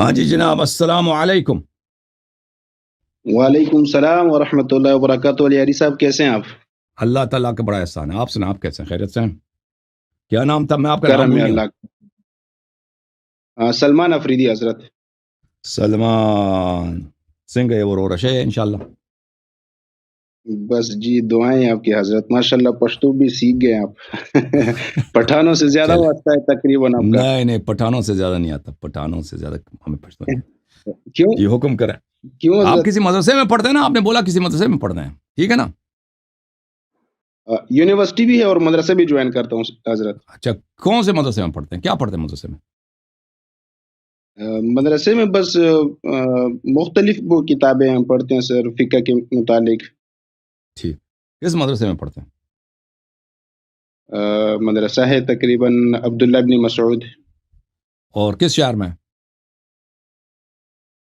ہاں جی جناب، السلام علیکم۔ وعلیکم السلام ورحمۃ اللہ وبرکاتہ۔ علی عری صاحب کیسے ہیں آپ؟ اللہ تعالیٰ کا بڑا احسان ہے۔ آپ سنا، آپ کیسے ہیں؟ خیریت سے ہیں؟ کیا نام تھا؟ میں آپ کا نام کرم بھول ہے گیا۔ اللہ کا۔ سلمان افریدی حضرت۔ سلمان سنگھ ہے وہ رو رشے ہے انشاءاللہ۔ بس جی دعائیں آپ کی حضرت، ماشاءاللہ پشتو بھی سیکھ گئے آپ۔ پٹھانوں سے زیادہ چلے، واسطہ ہے تقریباً آپ کا۔ نہیں پٹھانوں سے زیادہ نہیں آتا، پٹھانوں سے زیادہ ہمیں پشتو نہیں۔ کیوں یہ حکم کریں، کیوں آپ حضرت؟ کسی مدرسے میں پڑھتے ہیں نا، آپ نے بولا کسی مدرسے میں پڑھتے ہیں، ٹھیک ہے نا؟ یونیورسٹی بھی ہے اور مدرسے بھی جوائن کرتا ہوں حضرت۔ اچھا، کون سے مدرسے میں پڑھتے ہیں؟ کیا پڑھتے ہیں مدرسے میں؟ مدرسے میں بس مختلف وہ کتابیں ہم پڑھتے ہیں سر، فقہ کے متعلق۔ ٹھیک، کس مدرسے میں پڑھتے ہیں؟ مدرسہ ہے تقریباً عبداللہ ابن مسعود، اور کس شہر میں؟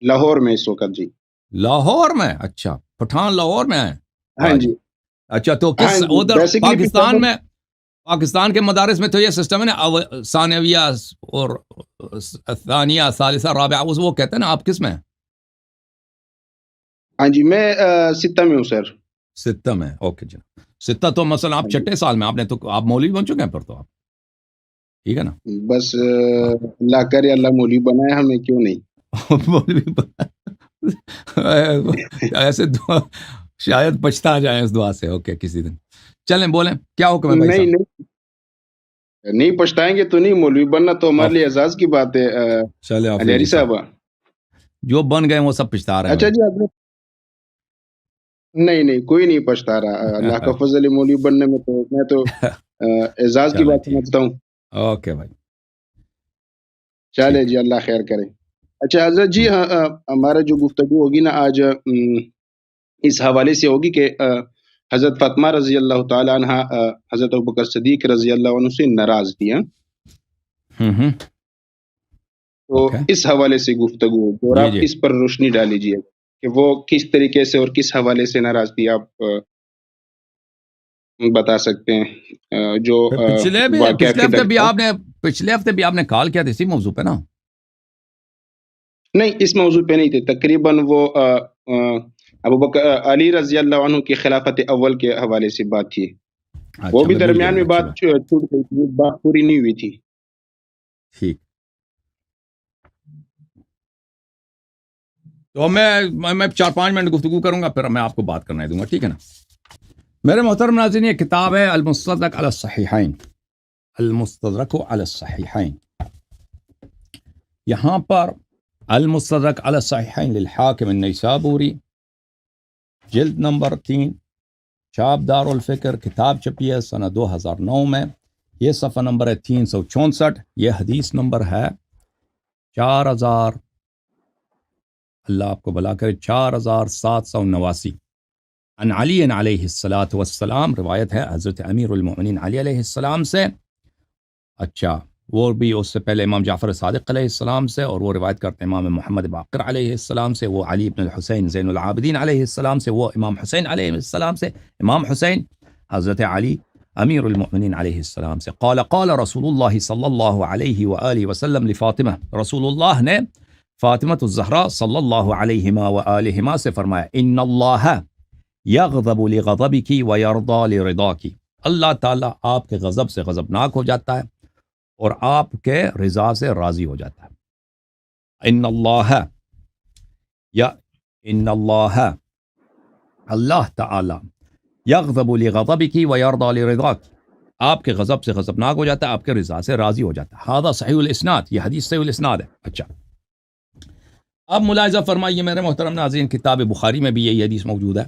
لاہور میں اس وقت جی۔ لاہور میں؟ اچھا، پٹھان لاہور میں ہے؟ ہاں جی، اچھا، تو ہاں کس جی، ادھر basically پاکستان میں، پاکستان کے مدارس میں تو یہ سسٹم ہے نا، ثانویہ اور ثانیہ ثالثہ رابعہ، وہ کہتے ہیں نا، آپ کس میں ہیں؟ ہاں جی میں ستہ میں ہوں سر۔ ستہ میں، اوکے جی۔ ستہ تو مثلا آپ چھٹے سال میں، آپ نے تو آپ مولوی بن چکے ہیں پھر تو آپ، ٹھیک ہے نا؟ بس اللہ کرے اللہ مولوی بنائے ہمیں، کیوں نہیں۔ مولوی ایسے دعا شاید پچھتا جائیں اس دعا سے۔ اوکے، کسی دن چلیں، بولیں کیا حکم ہے بھائی نہیں صاحب؟ نہیں پچھتائیں گے تو نہیں، مولوی بننا تو ہمارے لیے اعزاز کی بات ہے۔ چلے علی عری صاحب جو بن گئے وہ سب پچھتا رہے ہیں اچھا جی، آپ نے نہیں کوئی نہیں پچھتا رہا، اللہ کا فضل ہے مولوی بننے میں، تو میں تو اعزاز کی بات سمجھتا ہوں۔ اوکے بھائی، چلے جی، اللہ خیر کرے۔ اچھا حضرت جی، ہمارا جو گفتگو ہوگی نا آج اس حوالے سے ہوگی کہ حضرت فاطمہ رضی اللہ تعالی عنہ حضرت ابوبکر صدیق رضی اللہ عنہ سے ناراض تھی ہیں، تو اس حوالے سے گفتگو ہوگی اور آپ اس پر روشنی ڈال لیجیے کہ وہ کس طریقے سے اور کس حوالے سے ناراض تھی، آپ بتا سکتے ہیں؟ جو پچھلے ہفتے بھی آپ نے کال کیا تھا اسی موضوع پہ نا؟ نہیں، اس موضوع پہ نہیں تھے، تقریباً وہ ابوبکر علی رضی اللہ عنہ کی خلافت اول کے حوالے سے بات تھی، وہ بھی درمیان میں بات چھوٹ گئی تھی، بات پوری نہیں ہوئی تھی۔ ٹھیک، تو میں 4-5 منٹ گفتگو کروں گا، پھر میں آپ کو بات کرنے دوں گا، ٹھیک ہے نا؟ میرے محترم ناظرین، یہ کتاب ہے المستدرک علی الصحیحین، المستدرک علی الصحیحین۔ یہاں پر المستدرک علی الصحیحین للحاکم النیسابوری، جلد نمبر 3، چاپ دار الفکر، کتاب چھپی ہے سنہ 2009 میں، یہ صفحہ نمبر ہے 364، یہ حدیث نمبر ہے 4000، اللہ آپ کو بھلا کرے، 4789۔ عن علی علیہ الصلاۃ والسلام، روایت ہے حضرت امیر المؤمنین علی علیہ السلام سے۔ اچھا، وہ بھی اس سے پہلے امام جعفر صادق علیہ السلام سے، اور وہ روایت کرتے ہیں امام محمد باقر علیہ السلام سے، وہ علی بن الحسین زین العابدین علیہ السلام سے، وہ امام حسین علیہ السلام سے، امام حسین حضرت علی امیر المؤمنین علیہ السلام سے۔ قال قال رسول اللہ صلی اللہ علیہ وآلہ وسلم لفاطمہ، رسول اللہ نے فاطمہ الزہرا صلی اللہ علیہ وآلہ سے فرمایا، ان اللہ یغضب لغضبک ویرضی لرضاک، اللہ تعالیٰ آپ کے غضب سے غضبناک ہو جاتا ہے اور آپ کے رضا سے راضی ہو جاتا ہے۔ ان اللہ تعالیٰ یغضب لغضبک ویرضی لرضاک، آپ کے غضب سے غضبناک ہو جاتا ہے، آپ کے رضا سے راضی ہو جاتا ہے۔ ھذا صحیح الاسناد، یہ حدیث صحیح الاسناد ہے۔ اچھا، اب ملاحظہ فرمائیے میرے محترم ناظرین، کتاب بخاری میں بھی یہی حدیث موجود ہے،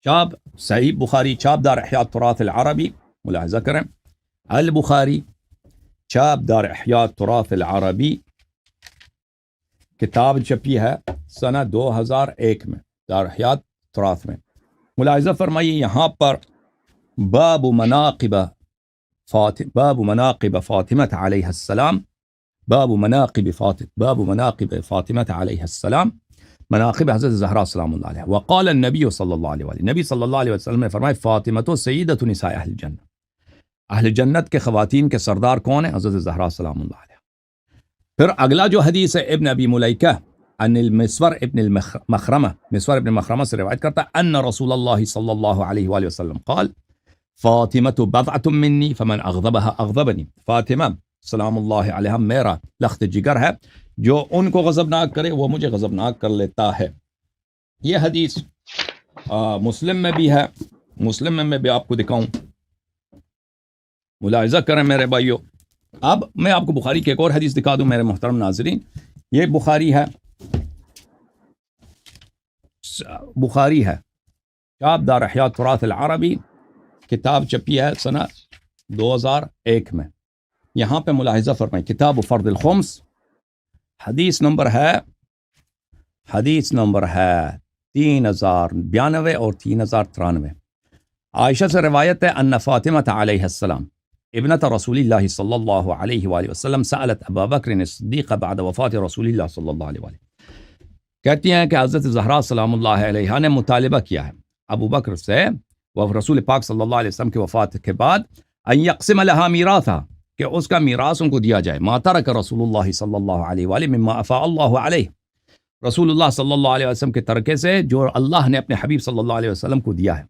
چاپ صحیح بخاری، چاپ دار احیاء التراث العربی، ملاحظہ کریں، البخاری چاپ دار احیاء التراث العربی، کتاب چھپی ہے سنہ 2001 میں، دار احیاء التراث میں۔ ملاحظہ فرمائیے یہاں پر باب مناقب فاطمہ علیہ السلام، باب مناقب فاطمہ علیہ السلام، مناقب حضرت زہرا سلام اللہ علیہ۔ وقال النبی صلی اللہ علیہ وسلم، نبی صلی اللہ علیہ وسلم نے فرمایا، فاطمہ سیدۃ نساء اہل الجنہ، اہل جنت کے خواتین کے سردار کون ہیں؟ حضرت زہرا سلام اللہ علیہ۔ پھر اگلا جو حدیث ہے ابن ابی ملیکہ ان المسور ابن المخرمہ، مسور ابن مخرمہ سے روایت کرتا ہے ان رسول اللہ صلی اللہ علیہ وآلہ وسلم قال فاطمہ بضعۃ منی فمن اغضبها اغضبنی، فاطمہ سلام اللہ علیہ میرا لخت جگر ہے، جو ان کو غضبناک کرے وہ مجھے غضبناک کر لیتا ہے۔ یہ حدیث مسلم میں بھی ہے، مسلم میں بھی آپ کو دکھاؤں، ملاحظہ کریں میرے بھائیو۔ اب میں آپ کو بخاری کی ایک اور حدیث دکھا دوں میرے محترم ناظرین۔ یہ بخاری ہے، بخاری ہے شعب دار احیاء تراث العربی، کتاب چھپی ہے سنہ 2001 میں۔ یہاں پہ ملاحظہ فرمائیں، کتاب فرض الخمس، حدیث نمبر ہے 3092 اور 3093۔ عائشہ سے روایت ہے ان فاطمہ علیہ السلام ابنت رسول اللہ صلی اللہ علیہ وآلہ وسلم سألت ابا بکر الصدیق بعد وفات رسول اللہ صلی اللہ علیہ وآلہ، کہتی ہیں کہ حضرت زہرا سلام اللہ علیہ نے مطالبہ کیا ہے ابو بکر سے وہ رسول پاک صلی اللہ علیہ وسلم کی وفات کے بعد ان یقسم لها میراثا، کہ اس کا میراث ان کو دیا جائے، ما ترک رسول اللہ صلی اللہ علیہ وآلہ مما افاء اللہ علیہ، رسول اللہ صلی اللہ علیہ وسلم کے ترکے سے جو اللہ نے اپنے حبیب صلی اللہ علیہ وسلم کو دیا ہے۔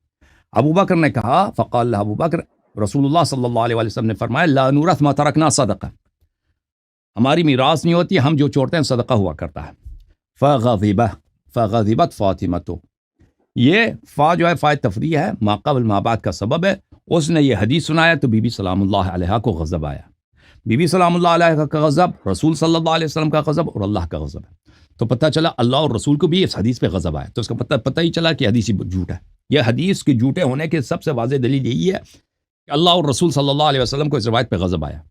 ابو بکر نے کہا فقال ابو بکر، رسول اللہ صلی اللہ علیہ وسلم نے فرمایا لا نورث ما ترکنا صدقہ، ہماری میراث نہیں ہوتی، ہم جو چھوڑتے ہیں صدقہ ہوا کرتا ہے۔ فغضبت فاطمہ، تو یہ فا جو ہے فا تفریح ہے، ما قبل ما بعد کا سبب ہے، اس نے یہ حدیث سنایا تو بی بی سلام اللہ علیہ کو غضب آیا۔ بی بی سلام اللہ علیہ کا غضب، رسول صلی اللہ علیہ وسلم کا غضب اور اللہ کا غضب ہے، تو پتہ چلا اللہ اور رسول کو بھی اس حدیث پہ غضب آیا، تو اس کا پتہ ہی چلا کہ حدیث جھوٹ ہے۔ یہ حدیث کے جھوٹے ہونے کے سب سے واضح دلیل یہی ہے کہ اللہ اور رسول صلی اللہ علیہ وسلم کو اس روایت پہ غضب آیا۔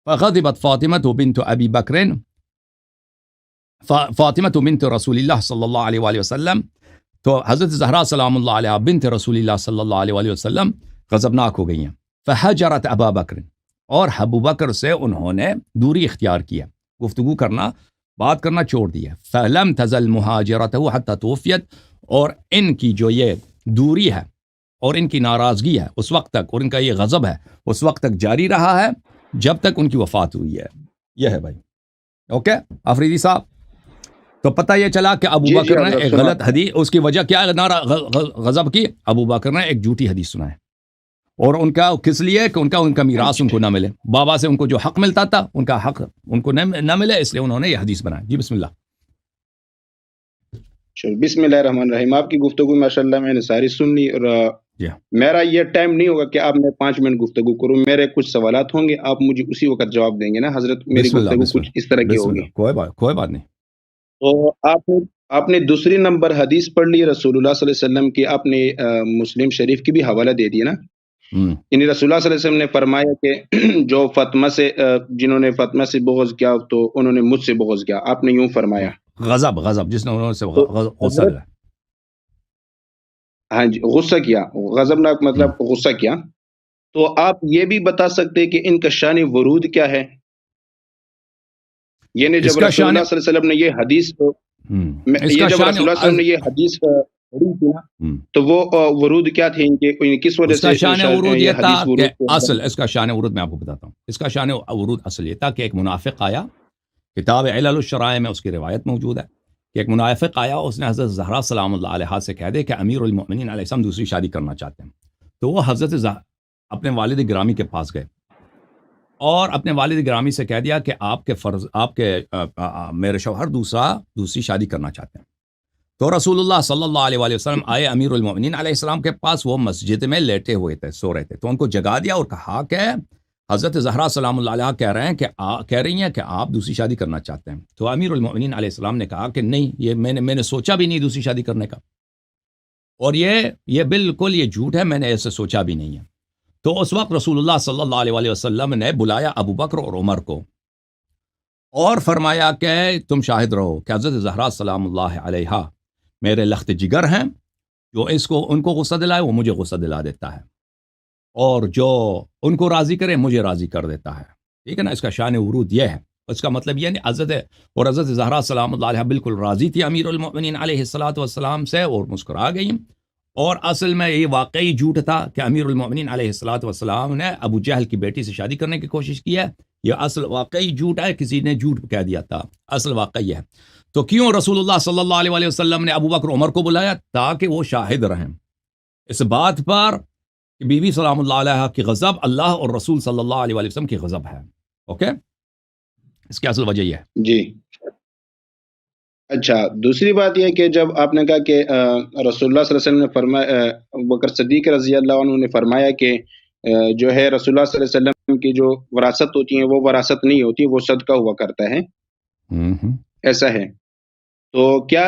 فغضبت فاطمہ بنت ابی بکر، فاطمہ بنت رسول اللہ صلی اللہ علیہ وآلہ وسلم، تو حضرت زہرا سلام اللہ علیہ بنت رسول اللہ صلی اللہ علیہ وآلہ وسلم غضبناک ہو گئی ہیں۔ فحجرت ابا بکر، اور ابو بکر سے انہوں نے دوری اختیار کیا، گفتگو کرنا، بات کرنا چھوڑ دیا۔ فلم تزل مہاجرته حتی توفیت، اور ان کی جو یہ دوری ہے اور ان کی ناراضگی ہے اس وقت تک، اور ان کا یہ غضب ہے اس وقت تک جاری رہا ہے جب تک ان کی وفات ہوئی ہے۔ یہ ہے بھائی، اوکے آفریدی صاحب۔ تو پتہ یہ چلا کہ ابو بکر نے ایک غلط حدیث، اس کی وجہ کیا ہے غضب کی؟ ابو بکر نے ایک جھوٹی حدیث سنا ہے، اور ان کا کس لیے کہ ان کا میراث ان کو نہ ملے، بابا سے ان کو جو حق ملتا تھا ان کا حق ان کو نہ ملے، اس لیے انہوں نے یہ حدیث بنایا۔ جی بسم اللہ۔ بسم اللہ الرحمن الرحیم۔ آپ کی گفتگو ماشاءاللہ میں نے ساری سن لی، اور میرا یہ ٹائم نہیں ہوگا کہ آپ میں 5 منٹ گفتگو کروں، میرے کچھ سوالات ہوں گے، آپ مجھے اسی وقت جواب دیں گے نا حضرت؟ میری گفتگو کچھ اس طرح کی ہوگی۔ کوئی بات نہیں۔ تو آپ نے دوسری نمبر حدیث پڑھ لی رسول اللہ صلی اللہ علیہ وسلم کی، آپ نے مسلم شریف کی بھی حوالہ دے دیا نا، یعنی رسول اللہ صلی اللہ علیہ وسلم نے فرمایا کہ جو فاطمہ سے، جنہوں نے فاطمہ سے بغض کیا تو انہوں نے مجھ سے بغض کیا، آپ نے یوں فرمایا غضب جس نے انہوں سے غصہ کیا، ہاں جی غصہ کیا، غضب ناک مطلب غصہ کیا۔ تو آپ یہ بھی بتا سکتے کہ ان کا شان ورود کیا ہے؟ یعنی جب رسول اللہ صلی اللہ علیہ وسلم نے یہ حدیث پڑھی تھی نا، تو وہ ورود کیا تھے ان کے، کس وجہ سے شان ورود یہ تھا کہ اصل اس کا شان ورود میں آپ کو بتاتا ہوں، اس کا شان ورود اصل یہ تھا کہ ایک منافق آیا، کتاب علل الشرائع میں اس کی روایت موجود ہے کہ ایک منافق آیا، اس نے حضرت زہرا سلام اللہ علیہ سے کہہ دے کہ امیر المؤمنین علیہ السلام دوسری شادی کرنا چاہتے ہیں، تو وہ حضرت اپنے والد گرامی کے پاس گئے اور اپنے والد گرامی سے کہہ دیا کہ آپ کے میرے شوہر دوسری شادی کرنا چاہتے ہیں۔ تو رسول اللہ صلی اللہ علیہ وآلہ وسلم آئے امیر المؤمنین علیہ السلام کے پاس، وہ مسجد میں لیٹے ہوئے تھے، سو رہے تھے، تو ان کو جگا دیا اور کہا کہ حضرت زہرا سلام اللہ علیہ کہہ رہی ہیں کہ آپ دوسری شادی کرنا چاہتے ہیں۔ تو امیر المؤمنین علیہ السلام نے کہا کہ نہیں، یہ میں نے سوچا بھی نہیں دوسری شادی کرنے کا، اور یہ بالکل یہ جھوٹ ہے، میں نے ایسے سوچا بھی نہیں ہے۔ تو اس وقت رسول اللہ صلی اللہ علیہ وآلہ وسلم نے بلایا ابو بکر اور عمر کو اور فرمایا کہ تم شاہد رہو کہ حضرت زہرا سلام اللہ علیہ میرے لخت جگر ہیں، جو ان کو غصہ دلائے وہ مجھے غصہ دلا دیتا ہے، اور جو ان کو راضی کرے مجھے راضی کر دیتا ہے۔ ٹھیک ہے نا، اس کا شان ورود یہ ہے، اس کا مطلب یہ نہیں حضرت زہرا سلام اللہ علیہ بالکل راضی تھی امیر المؤمنین علیہ الصلوۃ والسلام سے اور مسکرا گئیں، اور اصل میں یہ واقعی جھوٹ تھا کہ امیر المومنین علیہ الصلوۃ والسلام نے ابو جہل کی بیٹی سے شادی کرنے کی کوشش کی ہے. یہ اصل واقعی جھوٹ ہے، کسی نے جھوٹ کہہ دیا تھا، اصل واقعی ہے. تو کیوں رسول اللہ صلی اللہ علیہ وسلم نے ابو بکر عمر کو بلایا؟ تاکہ وہ شاہد رہیں اس بات پر کہ بی بی سلام اللہ علیہ کی غضب اللہ اور رسول صلی اللہ علیہ وسلم کی غضب ہے. اوکے، اس کی اصل وجہ یہ ہے. جی اچھا، دوسری بات یہ کہ جب آپ نے کہا کہ رسول اللہ صلی اللہ علیہ وسلم نے فرمایا، ابو بکر صدیق رضی اللہ عنہ نے فرمایا کہ جو ہے رسول اللہ صلی اللہ علیہ وسلم کی جو وراثت ہوتی ہیں وہ وراثت نہیں ہوتی، وہ صدقہ ہوا کرتا ہے، ایسا ہے. تو کیا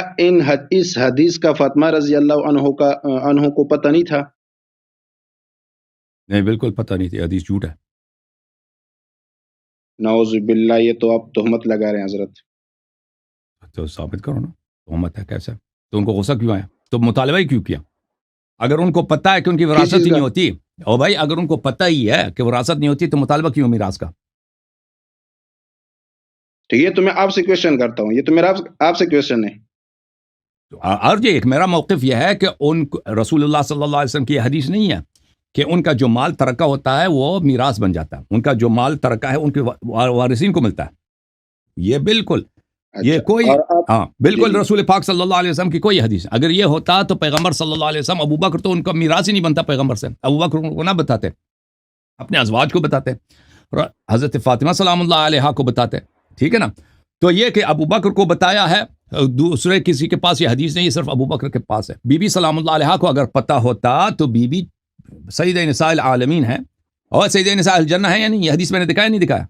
اس حدیث کا فاطمہ رضی اللہ عنہ کو پتہ نہیں تھا؟ نہیں، بالکل پتہ نہیں تھی. حدیث جھوٹ ہے. نعوذ باللہ، یہ تو آپ تہمت لگا رہے ہیں حضرت. تو ثابت کرو نا، تہمت ہے کیسے؟ تو ان کو غصہ کیوں آیا؟ تو مطالبہ ہی کیوں کیا؟ اگر ان کو پتہ ہے کہ ان کی وراثت ہی نہیں ہوتی، او بھائی اگر ان کو پتہ ہی ہے کہ وراثت نہیں ہوتی تو مطالبہ کیوں میراث کا؟ تو یہ تو میں آپ سے کویشچن کرتا ہوں، یہ تو میرا آپ سے کویشچن ہے. اور جی ایک میرا موقف یہ ہے کہ ان رسول اللہ صلی اللہ علیہ وسلم کی یہ حدیث نہیں ہے کہ ان کا جو مال ترکہ ہوتا ہے وہ میراث بن جاتا ہے. ان کا جو مال ترکہ ہے ان کے وارثین کو ملتا ہے. یہ بالکل یہ کوئی ہاں بالکل رسول پاک صلی اللہ علیہ وسلم کی کوئی حدیث. اگر یہ ہوتا تو پیغمبر صلی اللہ علیہ وسلم، ابو بکر تو ان کا میراث ہی نہیں بنتا پیغمبر سے. ابو بکر کو نہ بتاتے، اپنے ازواج کو بتاتے، حضرت فاطمہ سلام اللہ علیہ کو بتاتے. ٹھیک ہے نا؟ تو یہ کہ ابو بکر کو بتایا ہے، دوسرے کسی کے پاس یہ حدیث نہیں، صرف ابو بکر کے پاس ہے. بی بی سلام اللہ علیہ کو اگر پتہ ہوتا تو بی بی سیدہ نساء العالمین ہے اور سیدہ نساء الجنہ ہے یا نہیں؟ یہ حدیث میں نے دکھایا نہیں دکھایا؟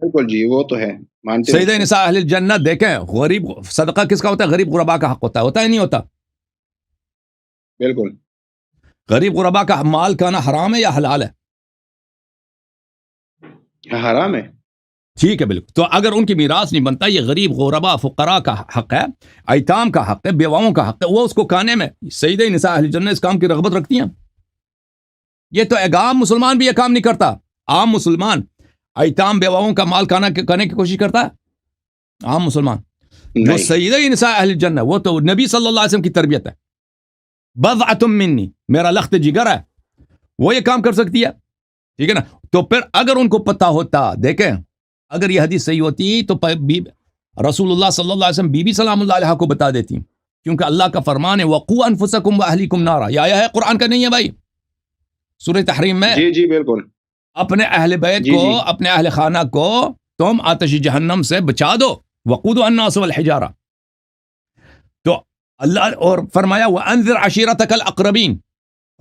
بالکل جی، وہ تو ہے، مانتے ہیں. سیدہ نساء اہل الجنہ دیکھیں. غریب صدقہ کس کا ہوتا ہے؟ غریب غربا کا حق ہوتا ہے. ہوتا ہے نہیں ہوتا؟ بالکل. غریب غربا کا مال کھانا حرام ہے یا حلال ہے؟ حرام ہے. ٹھیک ہے بالکل. تو اگر ان کی میراث نہیں بنتا، یہ غریب غربا فقراء کا حق ہے، ایتام کا حق ہے، بیواؤں کا حق ہے، وہ اس کو کھانے میں سیدہ نساء اہل الجنہ اس کام کی رغبت رکھتی ہیں. یہ تو ایک عام مسلمان بھی یہ کام نہیں کرتا. عام مسلمان ایتام بیواؤں کا مال کھانے کی کوشش کرتا ہے؟ عام مسلمان جو سیدہ نساء اہل الجنہ، وہ تو نبی صلی اللہ علیہ وسلم کی تربیت ہے. بضعۃ منی، میرا لخت جگر ہے، وہ یہ کام کر سکتی ہے. ٹھیک ہے نا؟ تو پھر اگر ان کو پتہ ہوتا، دیکھیں اگر یہ حدیث صحیح ہوتی تو رسول اللہ صلی اللہ علیہ وسلم بی بی سلام اللہ علیہ کو بتا دیتی، کیونکہ اللہ کا فرمان ہے وقوا انفسکم واہلیکم نارا. یہ آیا ہے قرآن کا نہیں ہے بھائی، سورہ تحریم میں. جی بالکل. اپنے اہل بیت کو، اپنے اہل خانہ کو تم آتش جہنم سے بچا دو. وقود الناس والحجارہ. تو اللہ اور فرمایا وانذر عشیرتک الاقربین،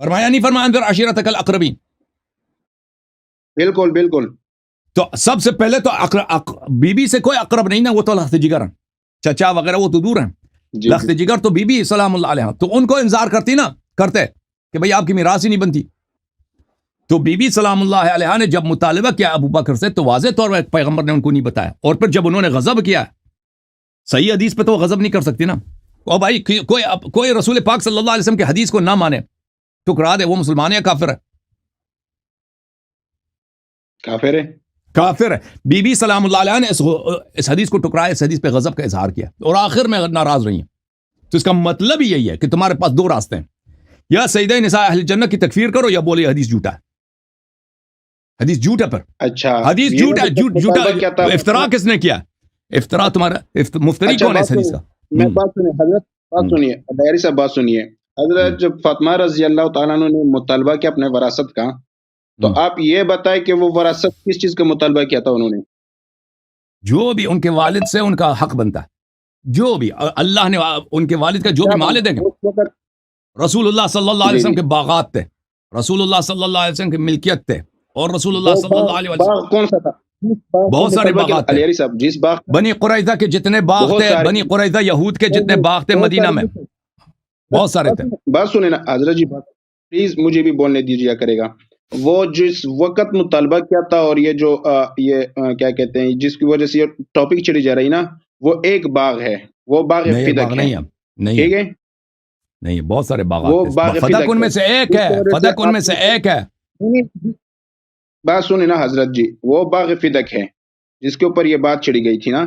فرمایا نہیں فرمایا انذر عشیرتک الاقربین؟ بالکل. تو سب سے پہلے تو بی بی سے کوئی اقرب نہیں نا، وہ تو لخت جگر ہیں، چچا وغیرہ وہ تو دور ہیں. لخت جگر تو بی بی سلام اللہ علیہ، تو ان کو انذار کرتے کہ بھئی آپ کی میراث ہی نہیں بنتی. تو بی بی سلام اللہ علیہ نے جب مطالبہ کیا ابو بکر سے تو واضح طور پر پیغمبر نے ان کو نہیں بتایا. اور پھر جب انہوں نے غضب کیا، صحیح حدیث پہ تو وہ غضب نہیں کر سکتی نا. او بھائی کوئی رسول پاک صلی اللہ علیہ وسلم کی حدیث کو نہ مانے، ٹکرا دے، وہ مسلمان ہے کافر ہے؟ کافر ہے. بی بی سلام اللہ علیہ نے اس حدیث کو ٹکرایا، اس حدیث پہ غضب کا اظہار کیا اور آخر میں ناراض رہی ہیں. تو اس کا مطلب یہی ہے کہ تمہارے پاس دو راستے ہیں، یا سیدہ نساء اہل جنہ کی تکفیر کرو یا بولے حدیث جھوٹا ہے. حدیث جھوٹ ہے. پر اچھا حدیث جھوٹ ہے. جھوٹا افطرا کس نے کیا؟ افطرا تمہارا مفتری کون ہے اس حدیث کا؟ میں بات سنیے حضرت، بات سنیے ڈائری صاحب، بات سنیے حضرت. جب فاطمہ رضی اللہ تعالیٰ عنہ نے مطالبہ کیا اپنے وراثت کا، تو آپ یہ بتائیں کہ وہ وراثت کس چیز کا مطالبہ کیا تھا انہوں نے؟ جو بھی ان کے والد سے ان کا حق بنتا ہے، جو بھی اللہ نے ان کے والد کا جو بھی مال دے گا. رسول اللہ صلی اللہ علیہ وسلم کے باغات تھے، رسول اللہ صلی اللہ علیہ وسلم کی ملکیت تھے، اور رسول اللہ صلی اللہ علیہ وسلم کون سا تھا؟ بہت سارے باغات تھے. بنی قریظہ کے جتنے باغ تھے، بنی قریظہ یہود کے جتنے باغ تھے مدینہ میں، بہت سارے تھے. بات سنیں نا حضرت جی، پلیز مجھے بھی بولنے دیجیے کرے گا. وہ جس وقت مطالبہ کیا تھا، اور یہ جو یہ کیا کہتے ہیں جس کی وجہ سے یہ ٹاپک چلی جا رہی نا، وہ ایک باغ ہے، وہ باغ فدق ہے. ٹھیک ہے، نہیں بہت سارے باغات، فدق ان میں سے ایک ہے، فدق ان میں سے ایک ہے. بات سنیں نا حضرت جی، وہ باغ فدق ہے جس کے اوپر یہ بات چڑھی گئی تھی نا.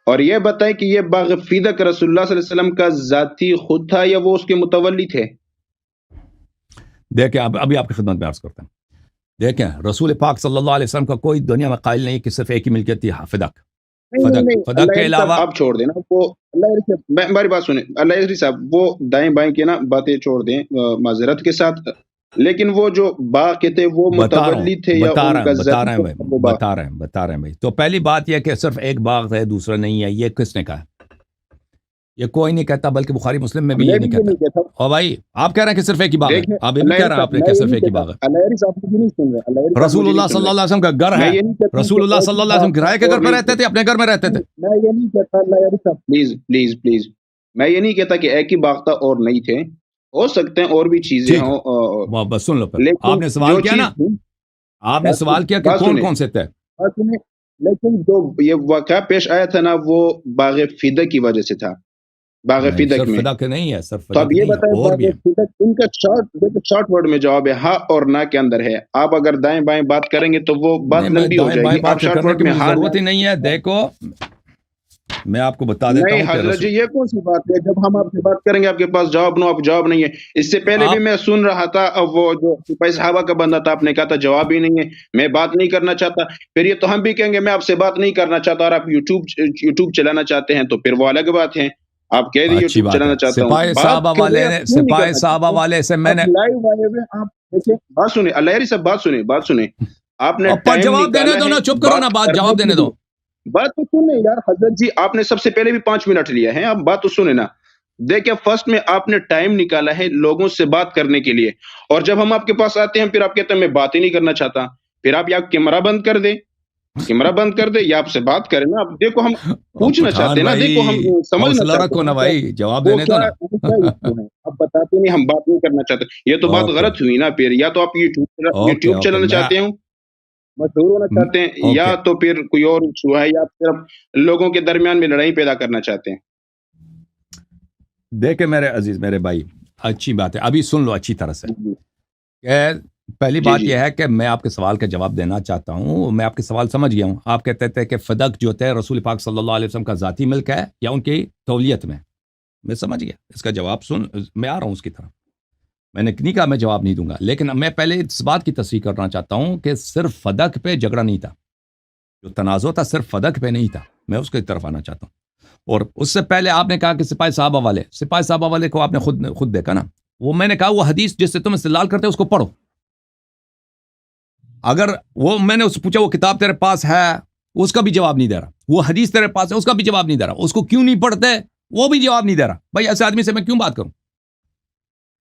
اور یہ بتائیں کہ یہ باغ فیدق رسول اللہ صلی اللہ علیہ وسلم کا ذاتی خود تھا یا وہ اس کے متولی تھے؟ دیکھیں ابھی آپ کی خدمت میں عرض کرتا ہوں. دیکھیں رسول پاک صلی اللہ علیہ وسلم کا کوئی دنیا میں قائل نہیں کہ صرف ایک ہی ملکیت تھی فدق. فدق کے علاوہ آپ چھوڑ دیں نا وہ ہماری بات سنیں اللہ عزیز صاحب، وہ دائیں بائیں کے نا باتیں چھوڑ دیں معذرت کے ساتھ، لیکن وہ جو باغ کے تھے وہ متولی تھے یا ان کا بتا رہے ہیں بھائی. تو پہلی بات یہ کہ صرف ایک باغ ہے دوسرا نہیں ہے، یہ کس نے کہا؟ یہ کوئی نہیں کہتا، بلکہ بخاری مسلم میں بھی یہ نہیں کہتا. اور بھائی آپ کہہ رہے ہیں کہ صرف ایک ہی باغ ہے، آپ یہ بھی کہہ رہے ہیں آپ نے کہ صرف ایک ہی باغ ہے. رسول اللہ صلی اللہ علیہ وسلم کا گھر ہے، رسول اللہ صلی اللہ علیہ وسلم کرائے کے گھر پہ رہتے تھے، اپنے گھر میں رہتے تھے. میں یہ نہیں کہتا پلیز میں یہ نہیں کہتا کہ ایک ہی باغ تھا اور نہیں تھے، ہو سکتے ہیں اور بھی چیزیں ہوں. بس سن لو پھر، آپ نے سوال کیا نا، آپ نے سوال کیا کہ کون کون سے تھے، لیکن جو یہ واقعہ پیش آیا تھا نا وہ باغ فیدق کی وجہ سے تھا. باغ فیدق میں فدق نہیں ہے، صرف تو اب یہ بتائیں ان کا شارٹ ورڈ میں جواب ہے ہاں اور نہ کے اندر ہے. آپ اگر دائیں بائیں بات کریں گے تو وہ بات لمبی ہو جائے گی. آپ شارٹ ورڈ میں ضرورت ہی نہیں ہے. دیکھو میں آپ کو بتا دیتا ہوں. نہیں حضرت جی یہ کون سی بات ہے، جب ہم آپ سے بات کریں گے آپ کے پاس جواب نہیں ہے. اس سے پہلے بھی میں سن رہا تھا، وہ جو سپاہی صحابہ کا بندہ تھا، آپ نے کہا تھا جواب ہی نہیں ہے، میں بات نہیں کرنا چاہتا. پھر یہ تو ہم بھی کہیں گے میں آپ سے بات نہیں کرنا چاہتا، اور آپ یوٹیوب چلانا چاہتے ہیں تو پھر وہ الگ بات ہے. آپ کہہ رہے یوٹیوب چلانا چاہتا ہوں، سپاہی صحابہ والے سے میں نے بات سنیں اللہ صاحب، بات سنیں آپ نے جواب دینے دو نا، چپ کرو نا، بات جواب دینے دو. بات تو سنیں یار حضرت جی، آپ نے سب سے پہلے بھی 5 منٹ لیا ہے، اب بات تو سنیں نا. دیکھیں فرسٹ میں آپ نے ٹائم نکالا ہے لوگوں سے بات کرنے کے لیے، اور جب ہم آپ کے پاس آتے ہیں پھر آپ کہتے ہیں میں بات ہی نہیں کرنا چاہتا. پھر آپ یا کیمرہ بند کر دیں یا آپ سے بات کریں نا. اب دیکھو ہم پوچھنا چاحتے ہیں نا، دیکھو ہم سمجھنا چاہتے ہیں نا بھائی، جواب دینے دو نا. اب بتاتے نہیں ہم بات نہیں کرنا چاہتے، یہ تو بات غلط ہوئی نا. پھر یا تو آپ یوٹیوب چلانا چاہتے ہوں، مشہور ہونا چاہتے ہیں، یا تو پھر کوئی اور ایشو ہے، یا صرف لوگوں کے درمیان میں لڑائی پیدا کرنا چاہتے ہیں. دیکھیں میرے عزیز، میرے بھائی، اچھی بات ہے، ابھی سن لو اچھی طرح سے. پہلی بات یہ ہے کہ میں آپ کے سوال کا جواب دینا چاہتا ہوں. میں آپ کے سوال سمجھ گیا ہوں. آپ کہتے تھے کہ فدق جو تھے رسول پاک صلی اللہ علیہ وسلم کا ذاتی ملک ہے یا ان کی تولیت میں سمجھ گیا. اس کا جواب سن، میں آ رہا ہوں اس کی طرف. میں نے نہیں کہا میں جواب نہیں دوں گا، لیکن میں پہلے اس بات کی تصحیح کرنا چاہتا ہوں کہ صرف فدق پہ جھگڑا نہیں تھا، جو تنازع تھا صرف فدق پہ نہیں تھا. میں اس کی طرف آنا چاہتا ہوں. اور اس سے پہلے آپ نے کہا کہ سپاہی صحابہ والے کو آپ نے خود دیکھا نا. وہ میں نے کہا وہ حدیث جس سے تم استدلال کرتے اس کو پڑھو. اگر وہ میں نے اس سے پوچھا وہ کتاب تیرے پاس ہے، اس کا بھی جواب نہیں دے رہا. وہ حدیث تیرے پاس ہے، اس کا بھی جواب نہیں دے رہا. اس کو کیوں نہیں پڑھتے، وہ بھی جواب نہیں دے رہا. بھائی ایسے آدمی سے میں کیوں بات کروں؟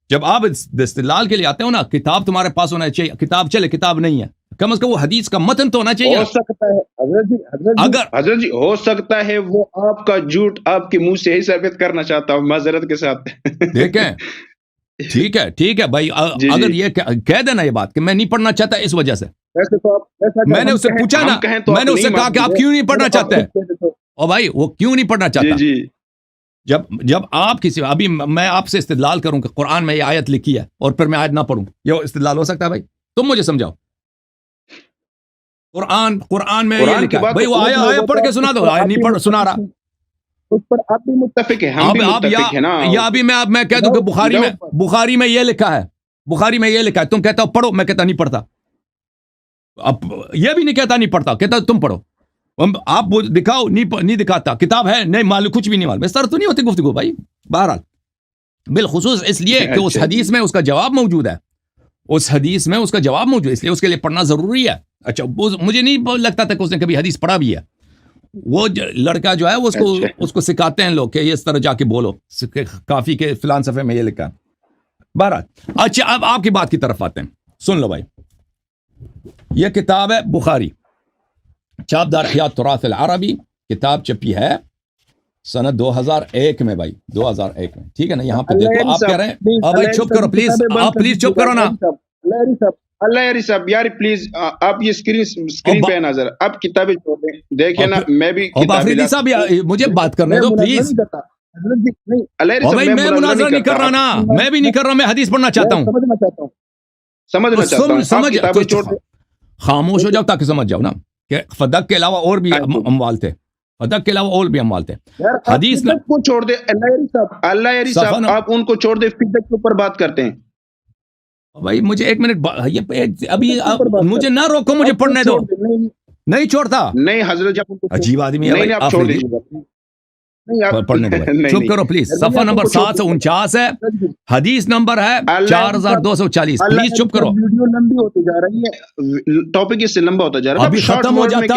جب آپ استدلال کے لیے آتے ہو نا، کتاب تمہارے پاس ہونا چاہیے. کتاب چلے، کتاب نہیں ہے، کم از کم وہ حدیث کا متن تو ہونا چاہیے. ہو سکتا ہے حضرت جی ہو سکتا ہے وہ آپ کا جھوٹ آپ کے منہ سے ہی ثابت کرنا چاہتا ہوں معذرت کے ساتھ. دیکھیں ٹھیک ہے بھائی، اگر یہ کہہ دینا یہ بات کہ میں نہیں پڑھنا چاہتا اس وجہ سے. میں نے اس سے پوچھا نا، میں نے اس سے کہا کہ آپ کیوں نہیں پڑھنا چاہتے، اور بھائی وہ کیوں نہیں پڑھنا چاہتا. جب آپ کسی، ابھی میں آپ سے استدلال کروں کہ قرآن میں یہ آیت لکھی ہے اور پھر میں آیت نہ پڑھوں، یہ استدلال ہو سکتا ہے؟ بھائی تم مجھے سمجھاؤ. قرآن میں یہ لکھا ہے، بھائی وہ آیا پڑھ کے سنا دو. نہیں پڑھ سنا رہا، اس پر آپ بھی متفق ہیں، ہم بھی متفق ہیں نا. یا ابھی میں کہہ دوں کہ بخاری میں یہ لکھا ہے، تم کہتا ہو پڑھو، میں کہتا نہیں پڑھتا. اب یہ بھی نہیں کہتا نہیں پڑھتا، کہتا تم پڑھو. آپ دکھاؤ، نہیں دکھاتا. کتاب ہے نہیں معلوم، کچھ بھی نہیں معلوم. اس طرح تو نہیں ہوتی گفتگو بھائی. بہرحال بالخصوص اس لیے کہ اس حدیث میں اس کا جواب موجود ہے، اس لیے اس کے لیے پڑھنا ضروری ہے. اچھا مجھے نہیں لگتا تھا کہ اس نے کبھی حدیث پڑھا بھی ہے. وہ لڑکا جو ہے وہ اس کو سکھاتے ہیں لوگ کہ یہ اس طرح جا کے بولو، کافی کے فلان صفحے میں یہ لکھا ہے. بہرحال اچھا اب آپ کی بات کی طرف آتے ہیں. سن لو بھائی، یہ کتاب ہے بخاری، چاپدار احیاء تراث العربی، کتاب چھپی ہے سنہ 2001 میں. بھائی 2001 میں، ٹھیک ہے نا. یہاں پہ دیکھو آپ کہہ رہے ہیں بھائی چپ کرو پلیز، آپ پلیز چپ کرو نا. اللہ یاری صاحب یار پلیز آپ یہ اسکرین پہ نظر، آپ کتابیں چھوڑ دیں. دیکھیں نا میں بھی آفریدی صاحب مجھے بات کرنے دو پلیز. میں مناظرہ نہیں کر رہا نا، میں بھی نہیں کر رہا، میں حدیث پڑھنا چاہتا ہوں، سمجھنا چاہتا ہوں. خاموش ہو جاؤ تاکہ سمجھ جاؤ نا کہ فدق کے علاوہ اور بھی اموال تھے. فدق کے علاوہ اور بھی ہم مالتے ہیں. یار آپ حدیث فدق کو چھوڑ دے، اللہ یاری صاحب آپ ان کو چھوڑ دے، فدق کے اوپر بات کرتے ہیں. بھائی مجھے ایک منٹ ابھی مجھے نہ روکو، مجھے پڑھنے دو. نہیں چھوڑتا. نہیں حضرت جی عجیب آدمی ہے. آپ چھوڑ دیجیے، پڑھنے دو. چپ کرو پلیز. صفحہ نمبر 749 ہے، حدیث نمبر ہے 4240. پلیز چپ کرو. ویڈیو لمبی ہوتی جا رہی ہے، ٹاپک اس سے لمبا ہوتا جا رہا ہے. ابھی ختم ہو جاتا.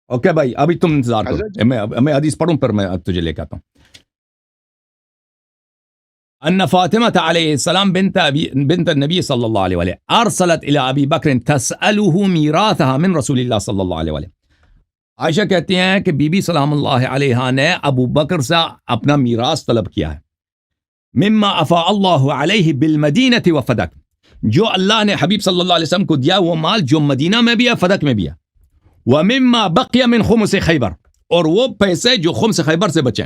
اوکے بھائی ابھی تم انتظار کرو، میں حدیث پڑھوں پھر میں تجھے لے کے آتا ہوں. ان فاطمة علیہ السلام بنت النبی صلی اللہ علیہ وآلہ ارسلت الى ابی بکر تسأله میراثها من رسول اللہ صلی اللہ علیہ وآلہ. عائشہ کہتی ہیں کہ بی بی سلام اللہ علیہ نے ابو بکر سے اپنا میراث طلب کیا ہے. مما افاء اللہ علیہ بالمدینہ وفدق، جو اللہ نے حبیب صلی اللہ علیہ وسلم کو دیا وہ مال جو مدینہ میں بھی ہے فدق میں بھی ہے. ومما بقی من خمس خیبر، اور وہ پیسے جو خمس خیبر سے بچے.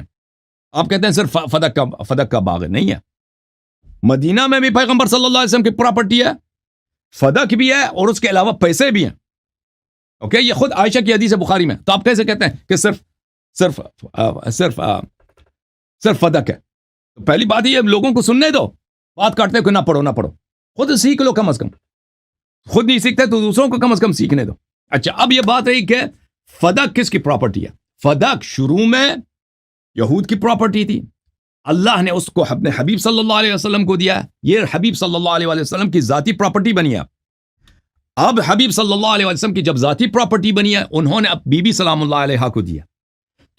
آپ کہتے ہیں صرف فدق کا باغ نہیں ہے، مدینہ میں بھی پیغمبر صلی اللہ علیہ وسلم کی پراپرٹی ہے، فدق بھی ہے، اور اس کے علاوہ پیسے بھی ہیں. اوکے یہ خود عائشہ کی حدیث بخاری میں. تو آپ کیسے کہتے ہیں کہ صرف فدق ہے؟ تو پہلی بات یہ لوگوں کو سننے دو، بات کرتے ہیں کہ نہ پڑھو. خود سیکھ لو، کم از کم خود نہیں سیکھتے تو دوسروں کو کم از کم سیکھنے دو. اچھا اب یہ بات رہی کہ فدق کس کی پراپرٹی ہے. فدق شروع میں یہود کی پراپرٹی تھی، اللہ نے اس کو اپنے حبیب صلی اللہ علیہ وسلم کو دیا. یہ حبیب صلی اللہ علیہ وسلم کی ذاتی پراپرٹی بنی ہے. اب حبیب صلی اللہ علیہ وسلم کی جب ذاتی پراپرٹی بنی ہے، انہوں نے اب بی بی سلام اللہ علیہ کو دیا،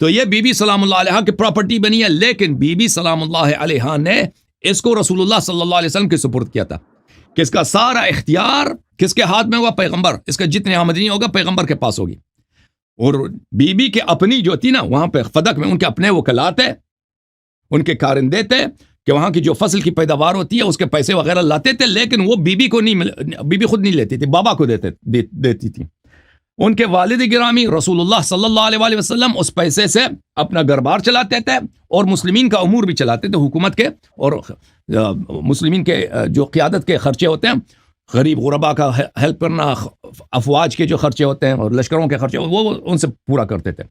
تو یہ بی بی سلام اللہ علیہ کی پراپرٹی بنی ہے. لیکن بی بی سلام اللہ علیہ نے اس کو رسول اللہ صلی اللہ علیہ وسلم کے سپرد کیا تھا کہ اس کا سارا اختیار کس کے ہاتھ میں ہوگا؟ پیغمبر. اس کا جتنے آمدنی ہوگا پیغمبر کے پاس ہوگی. اور بی بی کے اپنی جو تھی نا وہاں پہ فدق میں ان کے اپنے وکلات ہے، ان کے کارندے تھے کہ وہاں کی جو فصل کی پیداوار ہوتی ہے اس کے پیسے وغیرہ لاتے تھے، لیکن وہ بی بی کو نہیں، بی بی خود نہیں لیتی تھی، بابا کو دیتی تھی. ان کے والد گرامی رسول اللہ صلی اللہ علیہ وآلہ وسلم اس پیسے سے اپنا گھر بار چلاتے تھے اور مسلمین کا امور بھی چلاتے تھے، حکومت کے اور مسلمین کے جو قیادت کے خرچے ہوتے ہیں، غریب غربا کا ہیلپ کرنا، افواج کے جو خرچے ہوتے ہیں اور لشکروں کے خرچے وہ ان سے پورا کرتے تھے.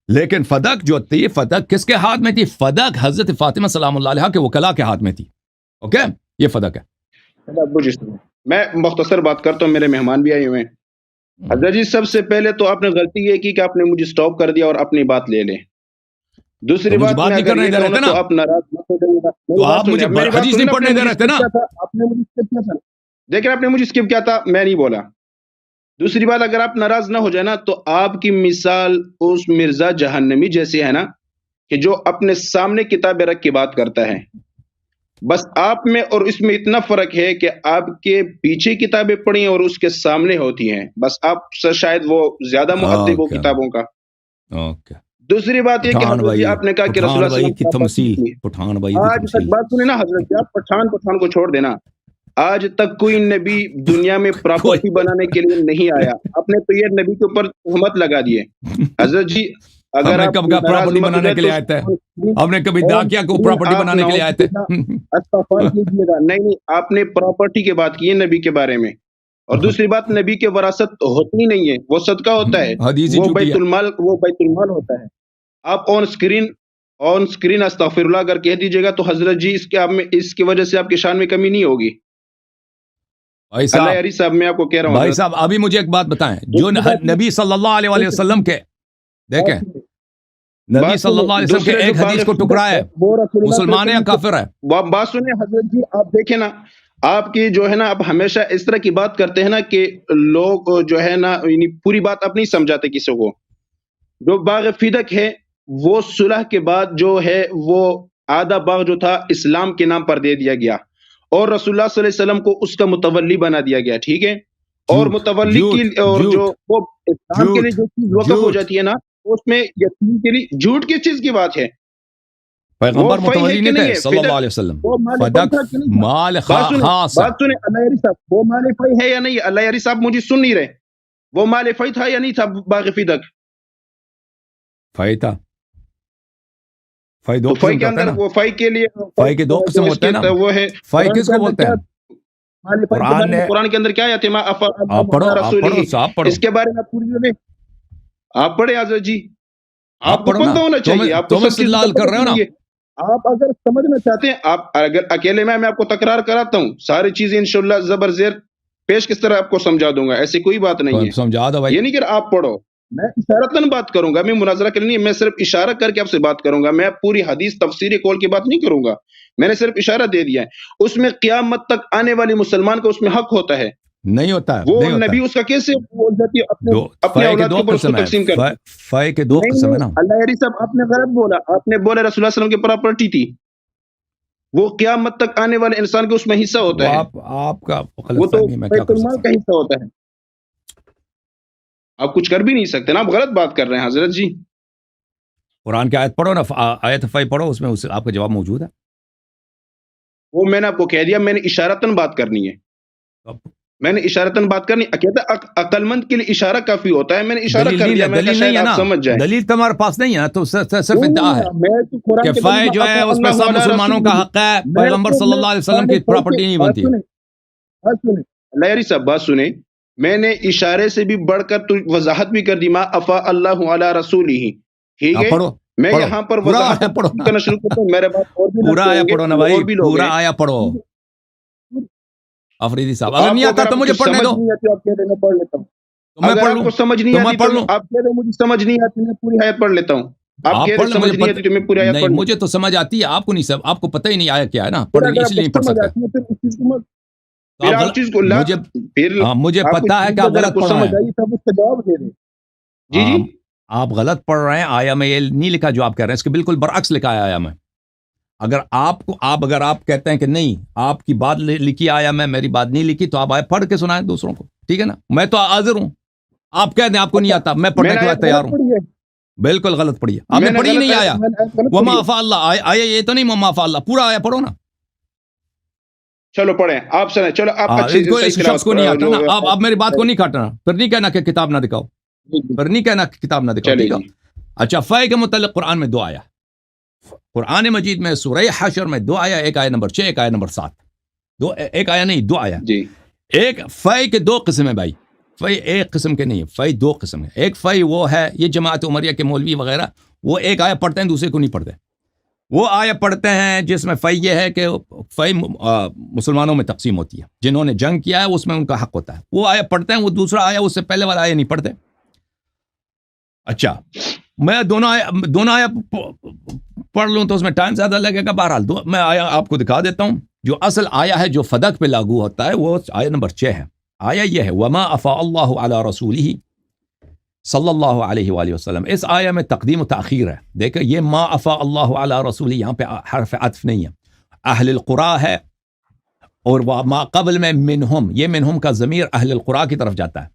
لیکن فدق جو تھی، فدق کس کے ہاتھ میں تھی؟ فدق حضرت فاطمہ سلام اللہ علیہ کے وکلا کے ہاتھ میں تھی. اوکے یہ فدق ہے. میں مختصر بات کرتا ہوں، میرے مہمان بھی آئے ہوئے ہیں. حضرت جی سب سے پہلے تو آپ نے غلطی یہ کی کہ آپ نے مجھے سٹاپ کر دیا اور اپنی بات لے لیں. دوسری بات میں اگر یہ کہوں تو آپ ناراض مت ہو جائیے گا. تو آپ مجھے حدیث نہیں پڑھنے دے رہے تھے نا. آپ نے مجھے اسکپ کیا تھا، دیکھیں آپ نے مجھے اسکپ کیا تھا، میں نہیں بولا. دوسری بات اگر آپ ناراض نہ ہو جائے نا تو آپ کی مثال اس مرزا جہنمی جیسی ہے نا کہ جو اپنے سامنے کتابیں رکھ کے بات کرتا ہے. بس آپ میں اور اس میں اتنا فرق ہے کہ آپ کے پیچھے کتابیں پڑھی اور اس کے سامنے ہوتی ہیں. بس آپ سے شاید وہ زیادہ مؤدب ہو کتابوں کا. دوسری بات یہ کہ آپ نے کہا کہ رسول اللہ آج تک بات سنیں نا حضرت، آپ پٹھان کو چھوڑ دینا. آج تک کوئی نبی دنیا میں پراپرٹی بنانے کے لیے نہیں آیا. آپ نے تو یہ نبی کے اوپر تہمت لگا دیے. حضرت جی اگر آپ پراپرٹی بنانے کے لیے آئے تھے، ہم نے کبھی دعا کیا کہ پراپرٹی بنانے کے لیے آئے تھے؟ نہیں، آپ نے پراپرٹی کی بات کی ہے نبی کے بارے میں. اور دوسری بات، نبی کے وراثت ہوتی نہیں ہے، وہ صدقہ ہوتا ہے، وہ بیت المال ہوتا ہے. آپ آن اسکرین استغفر اللہ اگر کہہ دیجیے گا تو حضرت جی اس کی وجہ سے آپ کی شان میں کمی نہیں ہوگی. اللہ صاحب میں آپ کو کہہ رہا ہوں بھائی صاحب ابھی مجھے ایک بات بتائیں، جو نبی صلی اللہ علیہ وسلم کے دیکھیں نبی صلی اللہ علیہ وسلم کے ایک حدیث کو ٹکرا ہے، مسلمان ہے یا کافر ہے؟ بات سنیں حضرت جی، آپ دیکھیں نا، آپ کی جو ہے نا آپ ہمیشہ اس طرح کی بات کرتے ہیں نا کہ لوگ جو ہے نا پوری بات آپ نہیں سمجھاتے کسی کو. جو باغ فدق ہے وہ صلح کے بعد جو ہے وہ آدھا باغ جو تھا اسلام کے نام پر دے دیا گیا اور رسول اللہ صلی اللہ علیہ وسلم کو اس کا متولی بنا دیا گیا. ٹھیک ہے، اور متولی کی اور جو وہ اسلام کے لیے جو چیز وقف ہو جاتی ہے نا اس میں یتیم کے لیے جھوٹ کس چیز کی بات ہے؟ پیغمبر متولی نہیں تھے صلی اللہ علیہ وسلم. فدق مال خاص. بات سنیں اللہ یاری صاحب، وہ مال فی ہے یا نہیں؟ اللہ یاری صاحب مجھے سن نہیں رہے. وہ مال فی تھا یا نہیں تھا باغ فدق؟ فی تھا. فی دو فی کے اندر وہ فی کے لیے فی کے دو قسم ہوتے ہیں نا. وہ ہے فی کس کو بولتے ہیں؟ قرآن کے اندر کیا ہے؟ آپ پڑھو اس کے بارے میں آپ پوری آپ پڑھے حضرت جی. آپ کو پتہ ہونا چاہیے، آپ کو تم سب چیزوں استدلال کا کر رہے ہو نا. آپ اگر سمجھنا چاہتے ہیں، آپ اگر اکیلے میں آپ کو تکرار کراتا ہوں ساری چیزیں انشاءاللہ زبر زیر پیش کس طرح آپ کو سمجھا دوں گا، ایسی کوئی بات نہیں ہے. سمجھا دو بھائی. یہ نہیں کہ آپ پڑھو، میں اشارتاً بات کروں گا، میں مناظرہ کرنے نہیں، میں صرف اشارہ کر کے آپ سے بات کروں گا، میں پوری حدیث تفسیر قول کی بات نہیں کروں گا. میں نے صرف اشارہ دے دیا ہے، اس میں قیامت تک آنے والی مسلمان کو اس میں حق ہوتا ہے. نہیں ہوتا ہے، وہ نہیں ہوتا نبی ہے. اس کا کیسے اپنے فائے کے اولاد دو کے اوپر اس کو قسم ہے، تقسیم کرتے ہیں؟ فائے کے دو قسم ہے نا. اللہ یاری صاحب آپ نے غلط بولا، آپ نے بولا رسول اللہ صلی اللہ علیہ وسلم کی پراپرٹی تھی، وہ قیامت تک آنے والے انسان کے اس میں حصہ ہوتا ہے، آپ کا وہ غلط تو فہمی میں کیا بیت کر المال سکتا کا حصہ ہوتا ہے. آپ کچھ کر بھی نہیں سکتے نا، آپ غلط بات کر رہے ہیں حضرت جی. قرآن کی آیت پڑھو نا، آیت فائے پڑھو، اس میں آپ کا جواب موجود ہے. وہ میں نے آپ کو کہہ دیا، میں نے اشارتاً بات کرنی ہے، میں نے اشارتاً بات کرنی. کہتا ہے عقل مند کے لیے اشارہ کافی ہوتا ہے، میں نے اشارہ کر دیا، میں نے کہا شاید آپ سمجھ جائیں. دلیل تمہارے پاس نہیں ہے تو صرف ادعا ہے کہ فائے جو ہے اس پہ سب مسلمانوں کا حق ہے، پیغمبر صلی اللہ علیہ وسلم کی پراپرٹی نہیں بنتی. اللہ یاری صاحب بات سنیں، میں نے اشارے سے بھی بڑھ کر وضاحت بھی کر دی، ما افا اللہ علی رسولہ، ٹھیک ہے. پڑھو میں یہاں پر وضاحت کرنا شروع کرتا ہوں، میرے بات اور بھی پورا آیا پڑھو نا بھائی، پورا ہیں. آیا پڑھو افریدی صاحب. اگر نہیں آتا تو مجھے پڑھنے دو، پڑھ لیتا ہوں. میں اگر پڑھ آپ لوں کو سمجھ نہیں تو میں آتی پڑھ تو لوں. آپ کہہ رہے مجھے سمجھ نہیں آتی، میں پوری آیت پڑھ لیتا ہوں. آپ کہہ رہے سمجھ نہیں آتی تو میں پوری آیت نہیں، پڑھ مجھے تو سمجھ آتی ہے، آپ کو نہیں، آپ کو پتہ ہی نہیں آیا کیا ہے نا، پڑھنے اس لیے نہیں پڑھ سکتے. مجھے پتا ہے کہ آپ غلط پڑھ رہے ہیں. جی جی آپ غلط پڑھ رہے ہیں. آیا میں یہ نہیں لکھا جو آپ کہہ رہے ہیں، اس کے بالکل برعکس لکھا ہے آیا میں. اگر آپ کہتے ہیں کہ نہیں آپ کی بات لکھی آیا میں، میری بات نہیں لکھی، تو آپ آئے پڑھ کے سنائیں دوسروں کو، ٹھیک ہے نا. میں تو حاضر ہوں. آپ کہہ دیں آپ کو نہیں آتا، میں پڑھنے کے بعد تیار ہوں. بالکل غلط پڑھی ہے آپ نے، پڑھی نہیں آیا. وما افاء اللہ آیا یہ تو نہیں، وما افاء اللہ پورا آیا پڑھو نا. چلو پڑھیں آپ سنیں. چلو آپ اس شخص کو نہیں آتا نا. آپ میری بات کو نہیں کاٹنا، پھر نہیں کہنا کہ کتاب نہ دکھاؤ، پھر نہیں کہنا کہ کتاب نہ دکھاؤ، ٹھیک ہے. اچھا، فائے کے متعلق قرآن میں 2 آیا، قرآن مجید میں سورہ حشر میں 2 آیا، ایک آیا نمبر 6، ایک آیا نمبر 7. ایک آیا نہیں، 2 آیا. ایک فائے کے 2 قسم ہے بھائی. فائے ایک قسم کے نہیں، فائے 2 قسم ہے. ایک فائے وہ ہے، یہ جماعت عمریہ کے مولوی وغیرہ وہ ایک آیا پڑھتے ہیں، دوسرے کو نہیں پڑھتے. وہ آیا پڑھتے ہیں جس میں فائے یہ ہے کہ فائے مسلمانوں میں تقسیم ہوتی ہے، جنہوں نے جنگ کیا ہے اس میں ان کا حق ہوتا ہے، وہ آیا پڑھتے ہیں. وہ دوسرا آیا اس سے پہلے والا آیا نہیں پڑھتے. اچھا، میں دونوں آیا پڑھ لوں تو اس میں ٹائم زیادہ لگے گا. بہرحال میں آیا آپ کو دکھا دیتا ہوں. جو اصل آیا ہے جو فدق پہ لاگو ہوتا ہے وہ آیا نمبر 6 ہے. آیا یہ ہے، وما افاء اللہ علی رسولہ صلی اللہ علیہ وآلہ وسلم. اس آیا میں تقدیم و تاخیر ہے. دیکھیں یہ ما افاء اللہ علی رسولہ، یہاں پہ حرف عطف نہیں ہے، اہل القرى ہے، اور ما قبل میں منہم، یہ منہم کا ضمیر اہل القرى کی طرف جاتا ہے.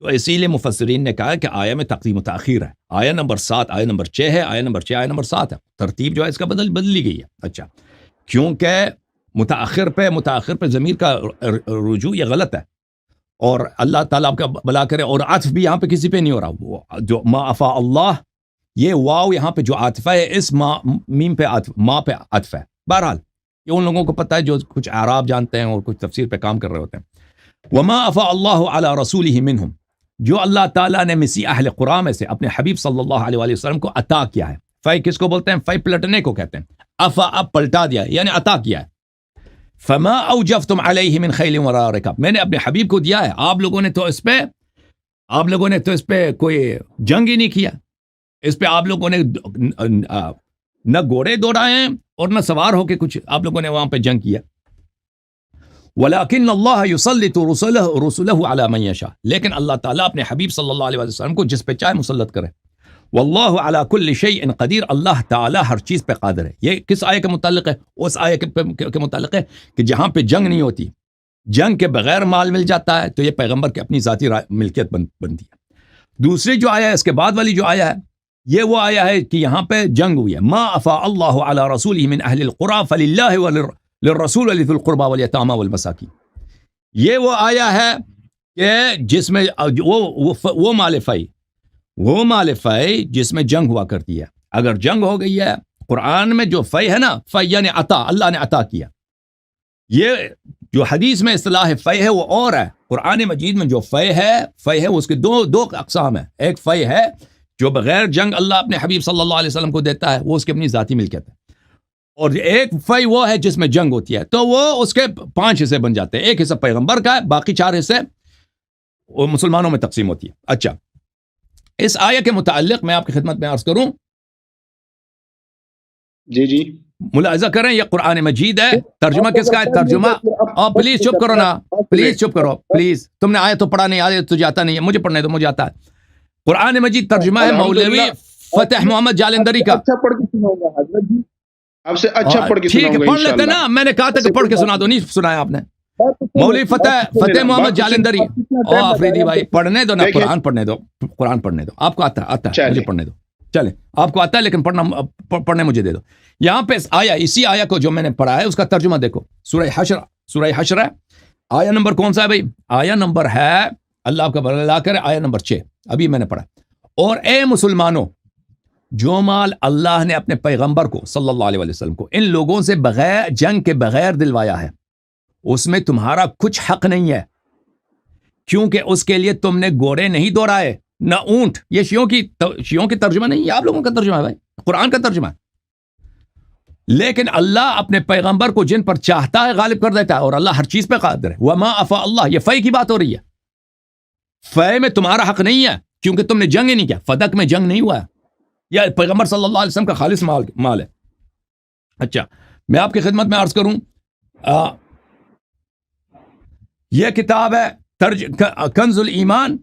تو اسی لیے مفسرین نے کہا کہ آیا میں تقدیم و تاخیر ہے. آیا نمبر 7 آیا نمبر 6 ہے، آیا نمبر 6 آیا نمبر 7 ہے. ترتیب جو ہے اس کا بدلی گئی ہے. اچھا، کیونکہ متاخر پہ ضمیر کا رجوع یہ غلط ہے، اور اللہ تعالیٰ آپ کا بلا کرے. اور عطف بھی یہاں پہ کسی پہ نہیں ہو رہا. جو ما افاء اللہ، یہ واو یہاں پہ جو عاطفہ ہے اس میم پہ ما پہ عطف ہے. بہرحال یہ ان لوگوں کو پتہ ہے جو کچھ اعراب جانتے ہیں اور کچھ تفسیر پہ کام کر رہے ہوتے ہیں. وما افاء اللہ علی رسولہ منہم، جو اللہ تعالیٰ نے مسی اہل قرآن میں سے اپنے حبیب صلی اللہ علیہ وآلہ وسلم کو عطا کیا ہے. فائی کس کو بولتے ہیں؟ فائی پلٹنے کو کہتے ہیں. افا اب پلٹا دیا یعنی عطا کیا ہے. فما اوجفتم علیہ من خیل ولا رکاب، میں نے اپنے حبیب کو دیا ہے، آپ لوگوں نے تو اس پہ کوئی جنگ ہی نہیں کیا. اس پہ آپ لوگوں نے نہ گھوڑے دوڑائے ہیں اور نہ سوار ہو کے کچھ آپ لوگوں نے وہاں پہ جنگ کیا. وَلَكِنَّ اللَّهَ يُسَلِّطُ رُسُلَهُ عَلَى مَن يَشَاءُ، لیکن اللہ تعالیٰ اپنے حبیب صلی اللہ علیہ وسلم کو جس پہ چاہے مسلط کرے. وَاللَّهُ عَلَى كُلِّ شَيْءٍ قدیر، اللہ تعالیٰ ہر چیز پہ قادر ہے. یہ کس آیے کے متعلق ہے؟ اس آیے کے متعلق ہے کہ جہاں پہ جنگ نہیں ہوتی، جنگ کے بغیر مال مل جاتا ہے تو یہ پیغمبر کی اپنی ذاتی ملکیت بنتی ہے. دوسری جو آیا ہے اس کے بعد والی جو آیا ہے، یہ وہ آیا ہے کہ یہاں پہ جنگ ہوئی ہے. ما افاء اللہ علی رسولہ من اہل القرى فللہ للرسول ولذی القربى والیتامى والمساکین. یہ وہ آیا ہے کہ جس میں وہ مال فی جس میں جنگ ہوا کرتی ہے. اگر جنگ ہو گئی ہے، قرآن میں جو فی ہے نا، فی یعنی عطا، اللہ نے عطا کیا. یہ جو حدیث میں اصطلاح فی ہے وہ اور ہے. قرآن مجید میں جو فی ہے اس کے دو اقسام ہیں. ایک فی ہے جو بغیر جنگ اللہ اپنے حبیب صلی اللہ علیہ وسلم کو دیتا ہے وہ اس کی اپنی ذاتی ملکیت ہے، اور ایک فی وہ ہے جس میں جنگ ہوتی ہے، تو وہ اس کے 5 حصے بن جاتے ہیں، ایک حصہ پیغمبر کا ہے، باقی 4 حصے وہ مسلمانوں میں تقسیم ہوتی ہے۔ اچھا، اس آیت کے متعلق میں آپ کی خدمت میں عرض کروں، جی ملاحظہ کریں، یہ قرآن مجید ہے، ترجمہ کس کا ہے؟ ترجمہ پلیز چپ کرو نا، پلیز چپ کرو پلیز، تم نے آیت تو پڑھا نہیں، آیت تجھے آتا نہیں ہے، مجھے پڑھنے دو، مجھے آتا ہے۔ قرآن مجید ترجمہ ہے مولوی فتح محمد جالندری کا۔ اچھا پڑھ کے سناؤں گا حضرت جی، آپ سے اچھا پڑھ کے ٹھیک سناؤں ہے، گا پڑھ لیتے نا، میں نے کہا تھا کہ پڑھ کے سنا دو، نہیں سنایا آپ نے۔ مولوی فتح محمد جالندری، او آفریدی بھائی پڑھنے دو نا، قرآن پڑھنے دو، قرآن پڑھنے دو، آپ کو آتا ہے مجھے پڑھنے دو، چلیں آپ کو آتا ہے لیکن پڑھنے مجھے دے دو۔ یہاں پہ آیا، اسی آیا کو جو میں نے پڑھا ہے اس کا ترجمہ دیکھو، سورہ حشر ہے، آیا نمبر کون سا ہے بھائی؟ آیا نمبر ہے، اللہ آپ کا بھلا کرے، آیا نمبر 6 ابھی میں نے پڑھا۔ اور اے مسلمانوں، جو مال اللہ نے اپنے پیغمبر کو صلی اللہ علیہ وسلم کو ان لوگوں سے بغیر جنگ کے بغیر دلوایا ہے، اس میں تمہارا کچھ حق نہیں ہے، کیونکہ اس کے لیے تم نے گھوڑے نہیں دوڑائے نہ اونٹ۔ یہ شیعوں کی ترجمہ نہیں، یہ آپ لوگوں کا ترجمہ ہے بھائی، قرآن کا ترجمہ ہے۔ لیکن اللہ اپنے پیغمبر کو جن پر چاہتا ہے غالب کر دیتا ہے، اور اللہ ہر چیز پہ قادر ہے۔ وما افاء اللہ، یہ فی کی بات ہو رہی ہے، فی میں تمہارا حق نہیں ہے کیونکہ تم نے جنگ ہی نہیں کیا، فدق میں جنگ نہیں ہوا ہے، یا پیغمبر صلی اللہ علیہ وسلم کا خالص مال ہے۔ اچھا، میں آپ کی خدمت میں عرض کروں، یہ کتاب ہے کنز الایمان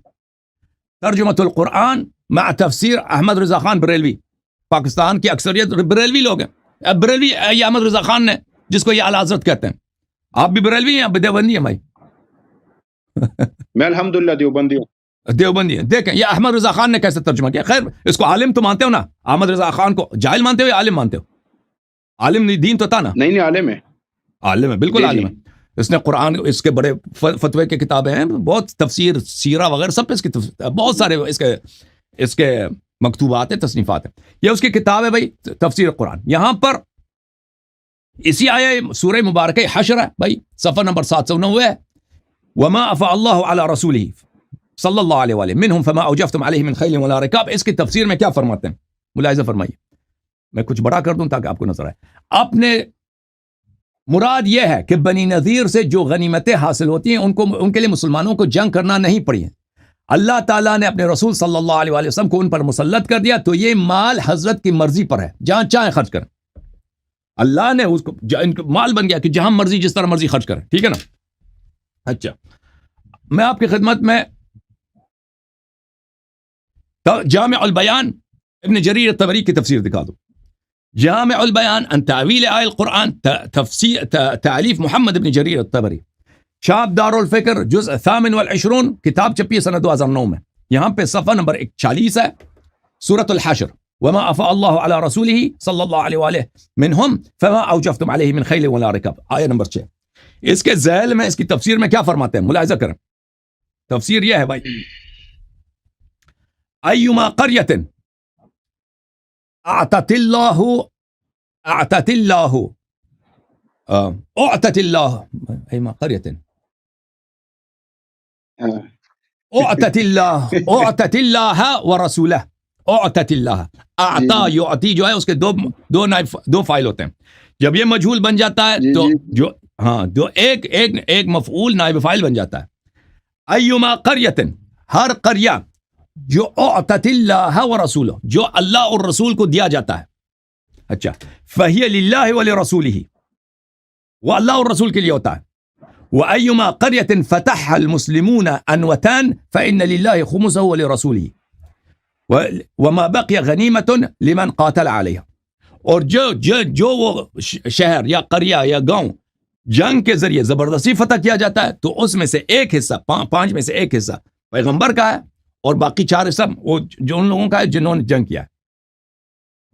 ترجمۃ القرآن مع تفسیر احمد رضا خان بریلوی۔ پاکستان کی اکثریت بریلوی لوگ ہیں، اب بریلوی یہ احمد رضا خان نے، جس کو یہ اعلی حضرت کہتے ہیں۔ آپ بھی بریلوی ہیں، آپ دیوبندی ہیں بھائی؟ میں الحمدللہ دیوبندی ہوں۔ دیوبندی ہیں۔ دیکھیں یہ احمد رضا خان نے کیسے ترجمہ کیا۔ خیر، اس کو عالم تو مانتے ہو نا، احمد رضا خان کو جاہل مانتے ہو یا عالم مانتے ہو؟ عالم دین تو تھا نا؟ نہیں عالم ہے، عالم ہے، بالکل عالم ہے۔ اس نے قرآن، اس کے بڑے فتوے کی کتابیں ہیں، بہت تفسیر، سیرہ وغیرہ سب پہ اس کی بہت سارے اس کے مکتوبات ہیں، تصنیفات ہیں۔ یہ اس کی کتاب ہے بھائی، تفسیر قرآن۔ یہاں پر اسی آیہ سورہ مبارکہ حشر ہے بھائی، صفحہ نمبر 790 ہے، وما افاء اللہ علی رسولہ صلی اللہ علیہ وآلہ منہم فما اوجفتم علیہ من خیل ولا رکاب۔ اس کی تفسیر میں کیا فرماتے ہیں، ملاحظہ فرمائیے، میں کچھ بڑا کر دوں تاکہ آپ کو نظر آئے۔ اپنے مراد یہ ہے کہ بنی نذیر سے جو غنیمتیں حاصل ہوتی ہیں ان کے لیے مسلمانوں کو جنگ کرنا نہیں پڑی ہے، اللہ تعالیٰ نے اپنے رسول صلی اللہ علیہ وآلہ وسلم کو ان پر مسلط کر دیا، تو یہ مال حضرت کی مرضی پر ہے، جہاں چاہیں خرچ کریں۔ اللہ نے اس کو مال بن گیا کہ جہاں مرضی جس طرح مرضی خرچ کریں، ٹھیک ہے نا؟ اچھا، میں آپ کی خدمت میں جامع البیان ابن جریر الطبری کی تفسیر دکھا دوں۔ جامع البیان عن تعویل آیہ القرآن، تألیف محمد ابن جریر الطبری، چھاپ دار الفکر، جزء 28، کتاب چھپی ہے سنہ 2009 میں۔ یہاں پہ صفحہ نمبر 41 ہے، سورۃ الحشر، وما افاء اللہ علی رسولہ صلی اللہ علیہ وآلہ منہم فما اوجفتم علیہ من خیل ولا رکاب، آیہ نمبر 6۔ اس کے ذیل میں، اس کی تفسیر میں کیا فرماتے ہیں، ملاحظہ کریں۔ تفسیر یہ ہے بھائی، ایما قریۃ اعطت اللہ ایما قریۃ اعطت اللہ ورسولہ، اعطت اللہ، اعطا یعطی جو ہے اس کے دو فائل ہوتے ہیں۔ جب یہ مجہول بن جاتا ہے تو جو ایک مفعول نائب فاعل بن جاتا ہے۔ ایما قریۃ، ہر قریہ جو اعطت اللہ ورسولہ، جو اللہ اور رسول کو دیا جاتا ہے۔ اچھا، فہی للہ ولرسولہ، وہ اللہ اور رسول کے لیے ہوتا ہے۔ وَأَيُّمَا قَرْيَةٍ فَتَحَّ الْمُسْلِمُونَ أَنْوَتَانِ فَإِنَّ لِلَّهِ خُمُسَهُ وَلِرَسُولِهِ وَمَا بَقِيَ غَنِيمَةٌ لِمَنْ قَاتَلَ عَلَيْهَا۔ اور جو وہ شہر یا قریہ یا گاؤں جنگ کے ذریعے زبردستی فتح کیا جاتا ہے، تو اس میں سے ایک حصہ، 5 میں سے ایک حصہ پیغمبر کا ہے، اور باقی 4 حصہ وہ جو ان لوگوں کا ہے جنہوں نے جنگ کیا ہے۔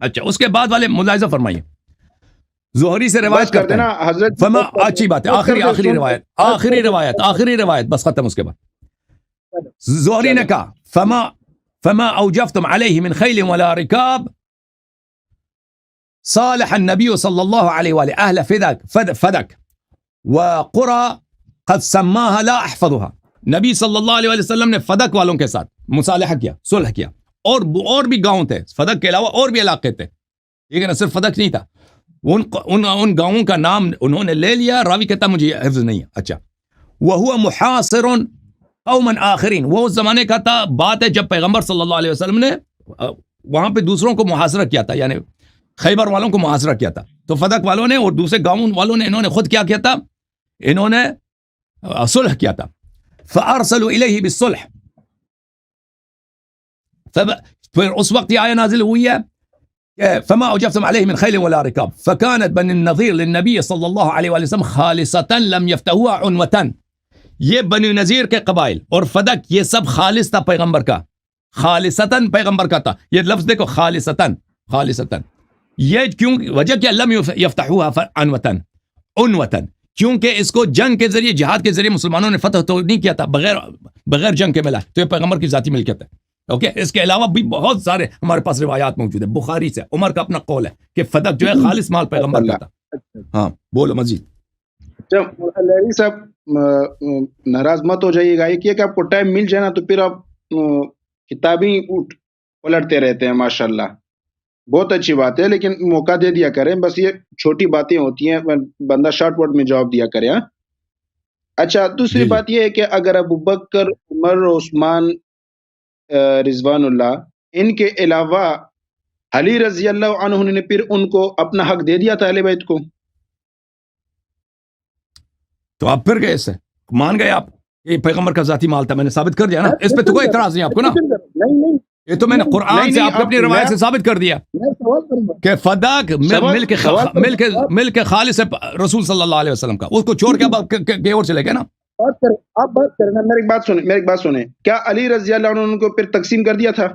اچھا، اس کے بعد والے ملاحظہ فرمائیے، زہری سے روایت کرتے ہیں حضرت، فما، اچھی بات ہے، آخری روایت بس ختم۔ اس کے بعد زہری نے کہا فما اوجفتم علیہ من خیل ولا رکاب صالح النبی صلی اللہ علیہ وآلہ اہل فدک وقرى قد سماها لا احفظها۔ نبی صلی اللہ علیہ وسلم نے فدق والوں کے ساتھ مصالحہ کیا، صلح کیا، اور بھی گاؤں تھے، فدق کے علاوہ اور بھی علاقے تھے، ٹھیک ہے نا، صرف فدق نہیں تھا. ان گاؤں کا نام انہوں نے لے لیا. راوی کہتا مجھے حفظ نہیں ہے. اچھا، وَهُوَ مُحَاصِرٌ قَوْمًا آخرین، وہ اس زمانے کا تھا، بات ہے جب پیغمبر صلی اللہ علیہ وسلم نے وہاں پہ دوسروں کو محاصرہ کیا تھا، یعنی خیبر والوں کو محاصرہ کیا تھا. تو فدق والوں نے اور دوسرے گاؤں والوں نے، انہوں نے خود کیا کیا تھا، انہوں نے صلح کیا تھا. فَأَرْسَلُوا إِلَيْهِ بِالصُّلْحِ، پھر اس وقت یہ آیہ نازل ہوئی ہے فما اوجفتم علیہ من خیل ولا رکاب فکانت بنی النظیر للنبی صلی اللہ علیہ وآلہ وسلم خالصتا لم یفتحوها عنوتا. یہ بنی نذیر کے قبائل اور فدق یہ سب خالص تھا پیغمبر کا، خالصتا پیغمبر کا تھا. یہ لفظ دیکھو، خالصتا، خالصتا. یہ کیوں وجہ کیا، لم یفتحوها عنوتا، کیونکہ اس کو جنگ کے ذریعے، جہاد کے ذریعے مسلمانوں نے فتح تو نہیں کیا تھا، بغیر جنگ کے ملا. تو یہ پیغمبر کی ذاتی ملکیت ہے. اوکے، اس کے علاوہ بھی بہت سارے ہمارے پاس روایات موجود ہیں. بخاری سے عمر کا اپنا قول ہے کہ فدق جو ہے خالص مال پیغمبر کا تھا. ہاں بولو مزید. لہری صاحب ناراض مت ہو جائیے گا، کہ آپ کو ٹائم مل جائے نا تو پھر آپ کتابیں پلٹتے رہتے ہیں. ماشاءاللہ بہت اچھی بات ہے، لیکن موقع دے دیا کریں. بس یہ چھوٹی باتیں ہوتی ہیں، بندہ شارٹ ورڈ میں جواب دیا کرے. اچھا، دوسری بات یہ ہے کہ اگر ابو بکر، عمر، عثمان رضوان اللہ، ان کے علاوہ علی رضی اللہ عنہ نے پھر ان کو اپنا حق دے دیا تھا اہل بیت کو، تو آپ پھر گئے، اس سے مان گئے آپ یہ پیغمبر کا ذاتی مال تھا. میں نے ثابت کر دیا نا، اس پہ تو کوئی اعتراض نہیں آپ کو نا. نہیں، یہ تو میں نے قرآن سے، آپ کو اپنی روایت سے ثابت کر دیا کہ فدق مل کے خالص ہے رسول صلی اللہ علیہ وسلم کا. اس کو چھوڑ کے آپ کہیں اور چلے گئے نا. آپ بات کریں نا، میری بات سنیں. کیا علی رضی اللہ عنہ کو پھر تقسیم کر دیا تھا؟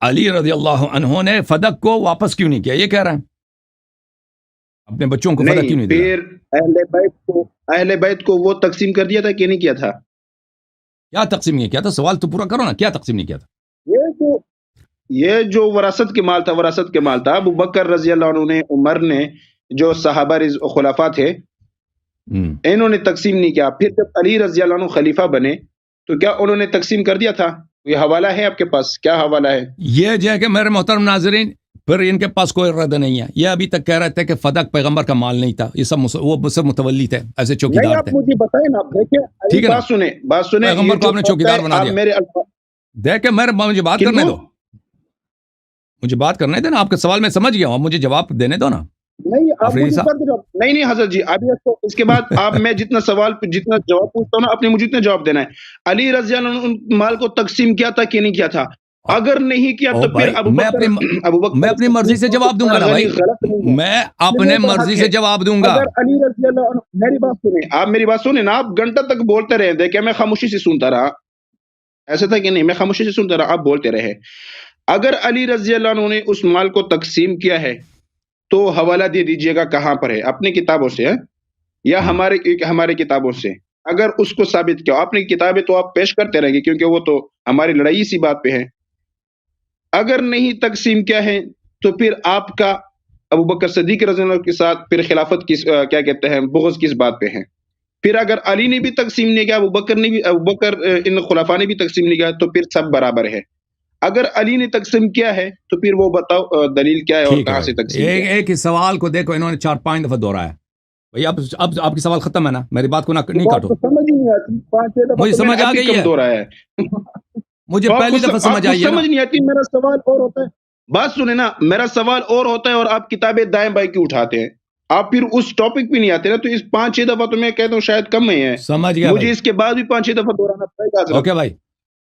علی رضی اللہ عنہ نے فدق کو واپس کیوں نہیں کیا، یہ کہہ رہے ہیں اپنے بچوں کو فدق کیوں نہیں دیا؟ پھر اہل بیت کو وہ تقسیم کر دیا تھا کہ نہیں کیا تھا؟ کیا تقسیم نہیں کیا تھا؟ سوال تو پورا کرو نا، کیا تقسیم نہیں کیا تھا؟ یہ جو وراثت کے مال تھا، ابو بکر رضی اللہ عنہ نے، عمر نے، جو صحابہ خلفاء تھے، انہوں نے تقسیم نہیں کیا. پھر جب علی رضی اللہ عنہ خلیفہ بنے تو کیا انہوں نے تقسیم کر دیا تھا؟ یہ حوالہ ہے آپ کے پاس؟ کیا حوالہ ہے؟ یہ جو ہے کہ میرے محترم ناظرین، پھر ان کے پاس کوئی رد نہیں ہے. یہ ابھی تک کہہ رہے تھے کہ فدق پیغمبر کا مال نہیں تھا، یہ سب وہ سب متولی تھے، ایسے چوکیدار تھے. مجھے بتائیں نا، دیکھیں، بات سنیں. پیغمبر کو آپ نے چوکیدار بنا دیا. دیکھیں مجھے بات کرنے دو، مجھے بات کرنے دو نا. آپ کا سوال میں سمجھ گیا ہوں، مجھے جواب دینے دو نا. نہیں حضرت جی، ابھی اس کے بعد آپ، میں جتنا جواب پوچھتا ہوں نا، اپنے مجھے اتنا جواب دینا ہے. علی رضی اللہ عنہ مال کو تقسیم کیا تھا کہ نہیں کیا تھا؟ اگر نہیں کیا تو پھر میں اپنی مرضی سے جواب دوں گا نا بھائی، میں اپنے مرضی سے جواب دوں گا. علی رضی اللہ عنہ، میری بات سنیں، آپ میری بات سنیں نا. آپ گھنٹہ تک بولتے رہے، دیکھیں میں خاموشی سے سنتا رہا، ایسا تھا کہ نہیں؟ میں خاموشی سے سنتا رہا، آپ بولتے رہے. اگر علی رضی اللہ عنہ نے اس مال کو تقسیم کیا ہے تو حوالہ دے دیجئے گا کہاں پر ہے، اپنی کتابوں سے یا ہمارے کتابوں سے. اگر اس کو ثابت کیا، اپنی کتابیں تو آپ پیش کرتے رہیں گے کیونکہ وہ تو ہماری لڑائی اسی بات پہ ہے. اگر نہیں تقسیم کیا ہے تو پھر آپ کا ابو بکر صدیق رضی اللہ عنہ کے ساتھ پھر خلافت کی کیا کہتے ہیں، بغض کس بات پہ ہے؟ پھر اگر علی نے بھی تقسیم نہیں کیا، ابو بکر ان خلفاء نے بھی تقسیم نہیں کیا، تو پھر سب برابر ہے. اگر علی نے تقسیم کیا ہے تو پھر وہ بتاؤ دلیل کیا ہے اور کہاں سے تقسیم کیا ہے؟ ایک ہی سوال کو دیکھو، انہوں نے 4-5 دفعہ دہرایا ہے. بھئی اب آپ کی سوال ختم ہے نا، میری بات کو نہیں کاٹو. سمجھ ہی نہیں آتی، مجھے سمجھ آ گئی ہے، مجھے پہلی دفعہ سمجھ آئی ہے. سمجھ نہیں آتی، میرا سوال اور ہوتا ہے. بات سنیں نا، میرا سوال اور ہوتا ہے اور آپ کتابیں دائیں بائیں کی اٹھاتے ہیں. آپ پھر اس ٹاپک پہ نہیں آتے نا، تو اس 5-6 دفعہ تو میں کہتا ہوں شاید کم ہی ہے. سمجھ گیا مجھے اس کے بعد بھی 5-6 دفعہ دہرانا پڑے گا. اوکے بھائی،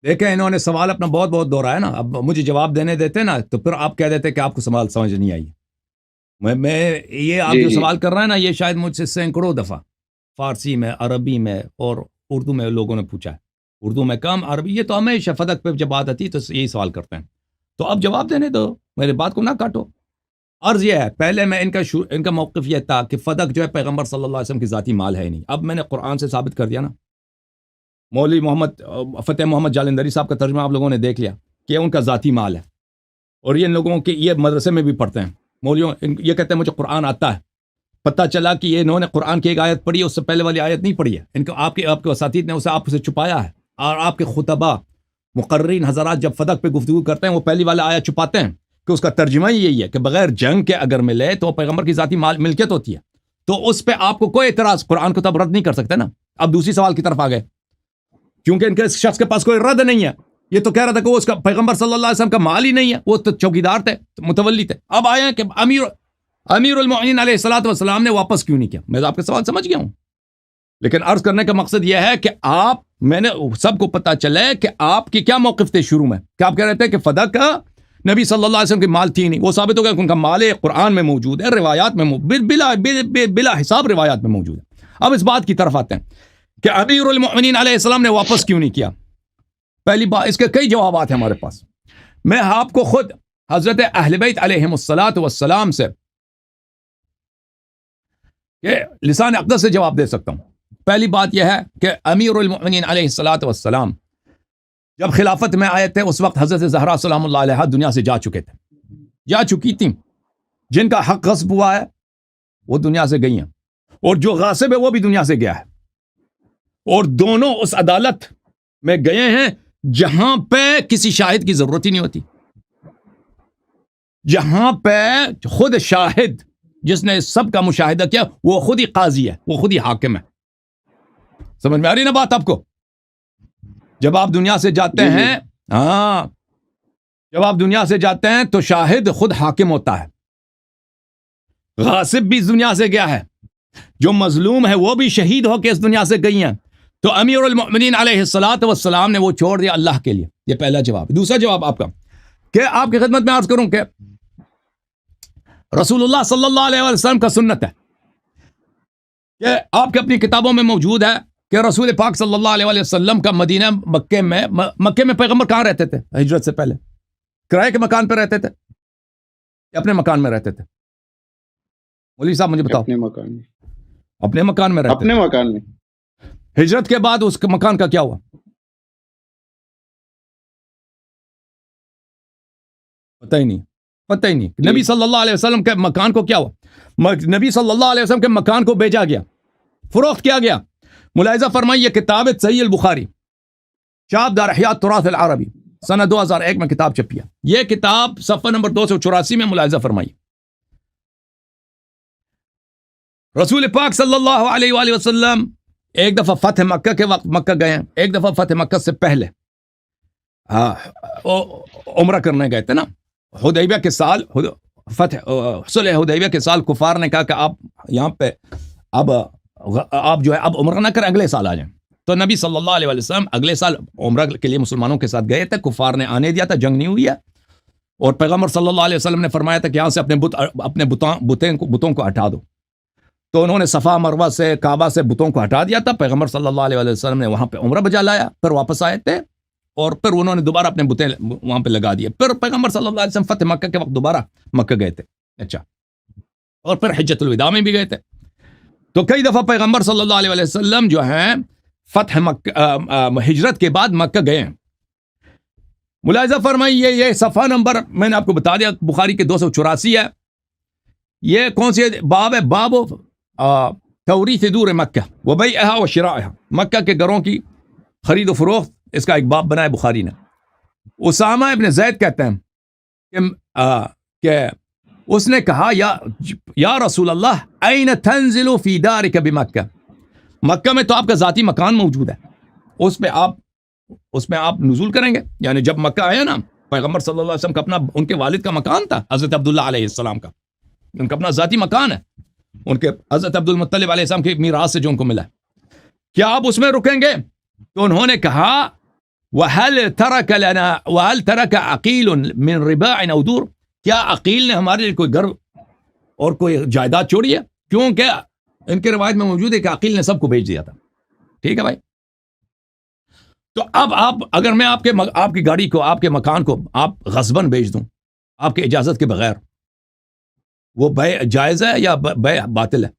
دیکھیں انہوں نے سوال اپنا بہت دہرایا نا. اب مجھے جواب دینے دیتے نا تو پھر آپ کہہ دیتے کہ آپ کو سوال سمجھ نہیں آئی. میں یہ آپ جو سوال کر رہے ہیں نا، یہ شاید مجھ سے سینکڑوں دفعہ فارسی میں، عربی میں اور اردو میں لوگوں نے پوچھا ہے. اردو میں کم، عربی. یہ تو ہمیشہ فدق پہ جب بات آتی تو یہی سوال کرتے ہیں. تو اب جواب دینے دو، میری بات کو نہ کاٹو. عرض یہ ہے، پہلے میں ان کا موقف یہ تھا کہ فدق جو ہے پیغمبر صلی اللہ علیہ وسلم کی ذاتی مال ہے نہیں. اب میں نے قرآن سے ثابت کر دیا نا. مولوی فتح محمد جالندری صاحب کا ترجمہ آپ لوگوں نے دیکھ لیا کہ ان کا ذاتی مال ہے. اور یہ ان لوگوں کے یہ مدرسے میں بھی پڑھتے ہیں، مولویوں یہ کہتے ہیں مجھے قرآن آتا ہے. پتہ چلا کہ یہ انہوں نے قرآن کی ایک آیت پڑھی ہے، اس سے پہلے والی آیت نہیں پڑھی ہے، ان کو آپ کے اساتید نے اسے آپ سے چھپایا ہے، اور آپ کے خطبہ مقررین حضرات جب فتح پہ گفتگو کرتے ہیں وہ پہلی والا آیت چھپاتے ہیں کہ اس کا ترجمہ ہی یہی ہے کہ بغیر جنگ کے اگر ملے تو پیغمبر کی ذاتی ملکیت ہوتی ہے، تو اس پہ آپ کو کوئی اعتراض، قرآن کو تب رد نہیں کر سکتے نا۔ اب دوسری سوال کی طرف آ گئے، کیونکہ ان کے شخص کے پاس کوئی رد نہیں ہے، یہ تو کہہ رہا تھا کہ وہ اس کا پیغمبر صلی اللہ علیہ وسلم کا مال ہی نہیں ہے، وہ تو چوکیدار تھے، متولی تھے۔ اب آئے ہیں کہ امیر المؤمنین علیہ الصلوۃ والسلام نے واپس کیوں نہیں کیا؟ میں تو آپ کا سوال سمجھ گیا ہوں، لیکن عرض کرنے کا مقصد یہ ہے کہ میں نے سب کو پتہ چلے کہ آپ کی کیا موقف تھے شروع میں، کہ آپ کہہ رہے تھے کہ فدق کا نبی صلی اللہ علیہ وسلم کی مال تھی نہیں، وہ ثابت ہو گیا کہ ان کا مال قرآن میں موجود ہے، روایات میں بلا حساب روایات میں موجود ہے۔ اب اس بات کی طرف آتے ہیں کہ امیر المؤمنین علیہ السلام نے واپس کیوں نہیں کیا؟ پہلی بات، اس کے کئی جوابات ہیں ہمارے پاس، میں آپ کو خود حضرت اہل بیت علیہم الصلاۃ والسلام سے کہ لسان اقدس سے جواب دے سکتا ہوں۔ پہلی بات یہ ہے کہ امیر المؤمنین علیہ الصلاۃ والسلام جب خلافت میں آئے تھے اس وقت حضرت زہرا سلام اللہ علیہا دنیا سے جا چکی تھیں، جن کا حق غصب ہوا ہے وہ دنیا سے گئی ہیں، اور جو غاصب ہے وہ بھی دنیا سے گیا ہے، اور دونوں اس عدالت میں گئے ہیں جہاں پہ کسی شاہد کی ضرورت ہی نہیں ہوتی، جہاں پہ خود شاہد جس نے سب کا مشاہدہ کیا وہ خود ہی قاضی ہے، وہ خود ہی حاکم ہے۔ سمجھ میں آ رہی نا بات آپ کو؟ جب آپ دنیا سے جاتے ہیں، جب آپ دنیا سے جاتے ہیں تو شاہد خود حاکم ہوتا ہے، غاصب بھی دنیا سے گیا ہے، جو مظلوم ہے وہ بھی شہید ہو کے اس دنیا سے گئی ہیں، تو امیر المؤمنین علیہ الصلاۃ والسلام نے وہ چھوڑ دیا اللہ کے لیے۔ یہ پہلا جواب۔ دوسرا جواب آپ کا کہ آپ کی خدمت میں عرض کروں کہ رسول اللہ صلی اللہ علیہ وسلم کا سنت ہے کہ آپ کے اپنی کتابوں میں موجود ہے کہ رسول پاک صلی اللہ علیہ وسلم کا مدینہ مکے میں پیغمبر کہاں رہتے تھے ہجرت سے پہلے؟ کرائے کے مکان پہ رہتے تھے یا اپنے مکان میں رہتے تھے؟ مولوی صاحب مجھے بتاؤ۔ اپنے مکان میں۔ اپنے مکان میں رہتے اپنے مکان میں۔ ہجرت کے بعد اس مکان کا کیا ہوا؟ پتہ ہی نہیں۔ نبی صلی اللہ علیہ وسلم کے مکان کو کیا ہوا؟ نبی صلی اللہ علیہ وسلم کے مکان کو بیچا گیا، فروخت کیا گیا۔ ملاحظہ فرمائیے، یہ کتاب صحیح البخاری چاپ دار احیاء التراث العربی سنہ 2001 میں کتاب چھپی ہے، یہ کتاب صفحہ نمبر 284 میں ملاحظہ فرمائیے۔ رسول پاک صلی اللہ علیہ وآلہ وسلم ایک دفعہ فتح مکہ کے وقت مکہ گئے ہیں، ایک دفعہ فتح مکہ سے پہلے عمرہ کرنے گئے تھے نا، حدیبیہ کے سال، صلح حدیبیہ کے سال کفار نے کہا کہ آپ یہاں پہ آپ جو ہے اب عمرہ نہ کریں، اگلے سال آ جائیں۔ تو نبی صلی اللہ علیہ وسلم اگلے سال عمرہ کے لیے مسلمانوں کے ساتھ گئے تھے، کفار نے آنے دیا تھا، جنگ نہیں ہوئی ہے، اور پیغمبر صلی اللہ علیہ وسلم نے فرمایا تھا کہ یہاں سے اپنے بتوں کو ہٹا دو، تو انہوں نے صفا مروہ سے کعبہ سے بتوں کو ہٹا دیا تھا۔ پیغمبر صلی اللہ علیہ وسلم نے وہاں پہ عمرہ بجا لایا، پھر واپس آئے تھے، اور پھر انہوں نے دوبارہ اپنے بتیں وہاں پہ لگا دیے۔ پھر پیغمبر صلی اللہ علیہ وسلم فتح مکہ کے وقت دوبارہ مکہ گئے تھے، اچھا، اور پھر حجۃ الوداع میں بھی گئے تھے۔ تو کئی دفعہ پیغمبر صلی اللہ علیہ وسلم جو ہیں فتح مکہ ہجرت کے بعد مکہ گئے ہیں۔ ملاحظہ فرمائیے، یہ صفحہ نمبر میں نے آپ کو بتا دیا بخاری کے 284 ہے۔ یہ کون سی باب ہے؟ باب توریث دور مکہ وبیعها وشرائها، مکہ کے گھروں کی خرید و فروخت، اس کا ایک باب بنایا بخاری نے۔ اسامہ ابن زید کہتے ہیں کہ اس نے کہا یا رسول اللہ این تنزل فی دارک بمکہ، مکہ میں تو آپ کا ذاتی مکان موجود ہے، اس میں آپ نزول کریں گے؟ یعنی جب مکہ آیا نا پیغمبر صلی اللہ علیہ وسلم کا اپنا، ان کے والد کا مکان تھا حضرت عبداللہ علیہ السلام کا، ان کا اپنا ذاتی مکان ہے، ان کے حضرت عبد المطلب علیہ السلام کی میراث سے جو ان کو ملا ہے، کیا آپ اس میں رکیں گے؟ تو انہوں نے کہا وَهَلْ تَرَكَ عَقِيلٌ مِّن رِبَاعٍ أَوْ دُورٍ، کیا عقیل نے ہمارے لیے کوئی گھر اور کوئی جائیداد چھوڑی ہے؟ کیونکہ ان کے روایت میں موجود ہے کہ عقیل نے سب کو بیچ دیا تھا۔ ٹھیک ہے بھائی، تو اب اگر میں آپ کی گاڑی کو، آپ کے مکان کو آپ غصباً بیچ دوں آپ کے اجازت کے بغیر، وہ بے جائز ہے یا بے باطل ہے؟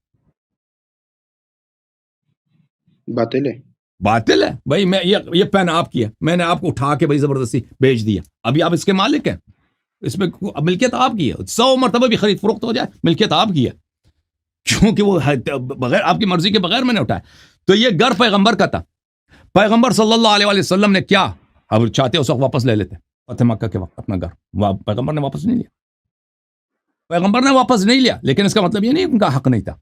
باطل ہے بھائی۔ میں یہ پین آپ کی ہے، میں نے آپ کو اٹھا کے بھائی زبردستی بیچ دیا، ابھی آپ اس کے مالک ہیں، اس میں ملکیت آپ کی ہے، 100 مرتبہ بھی خرید فروخت ہو جائے ملکیت آپ کی ہے۔ کیونکہ وہ بغیر آپ کی مرضی کے بغیر میں نے اٹھایا. تو یہ گھر پیغمبر کا تھا. پیغمبر صلی اللہ علیہ وسلم نے کیا، اب چاہتے اس وقت واپس لے لیتے فتح مکہ کے وقت اپنا گھر. پیغمبر نے واپس نہیں لیا، پیغمبر نے واپس نہیں لیا، لیکن اس کا مطلب یہ نہیں ان کا حق نہیں تھا.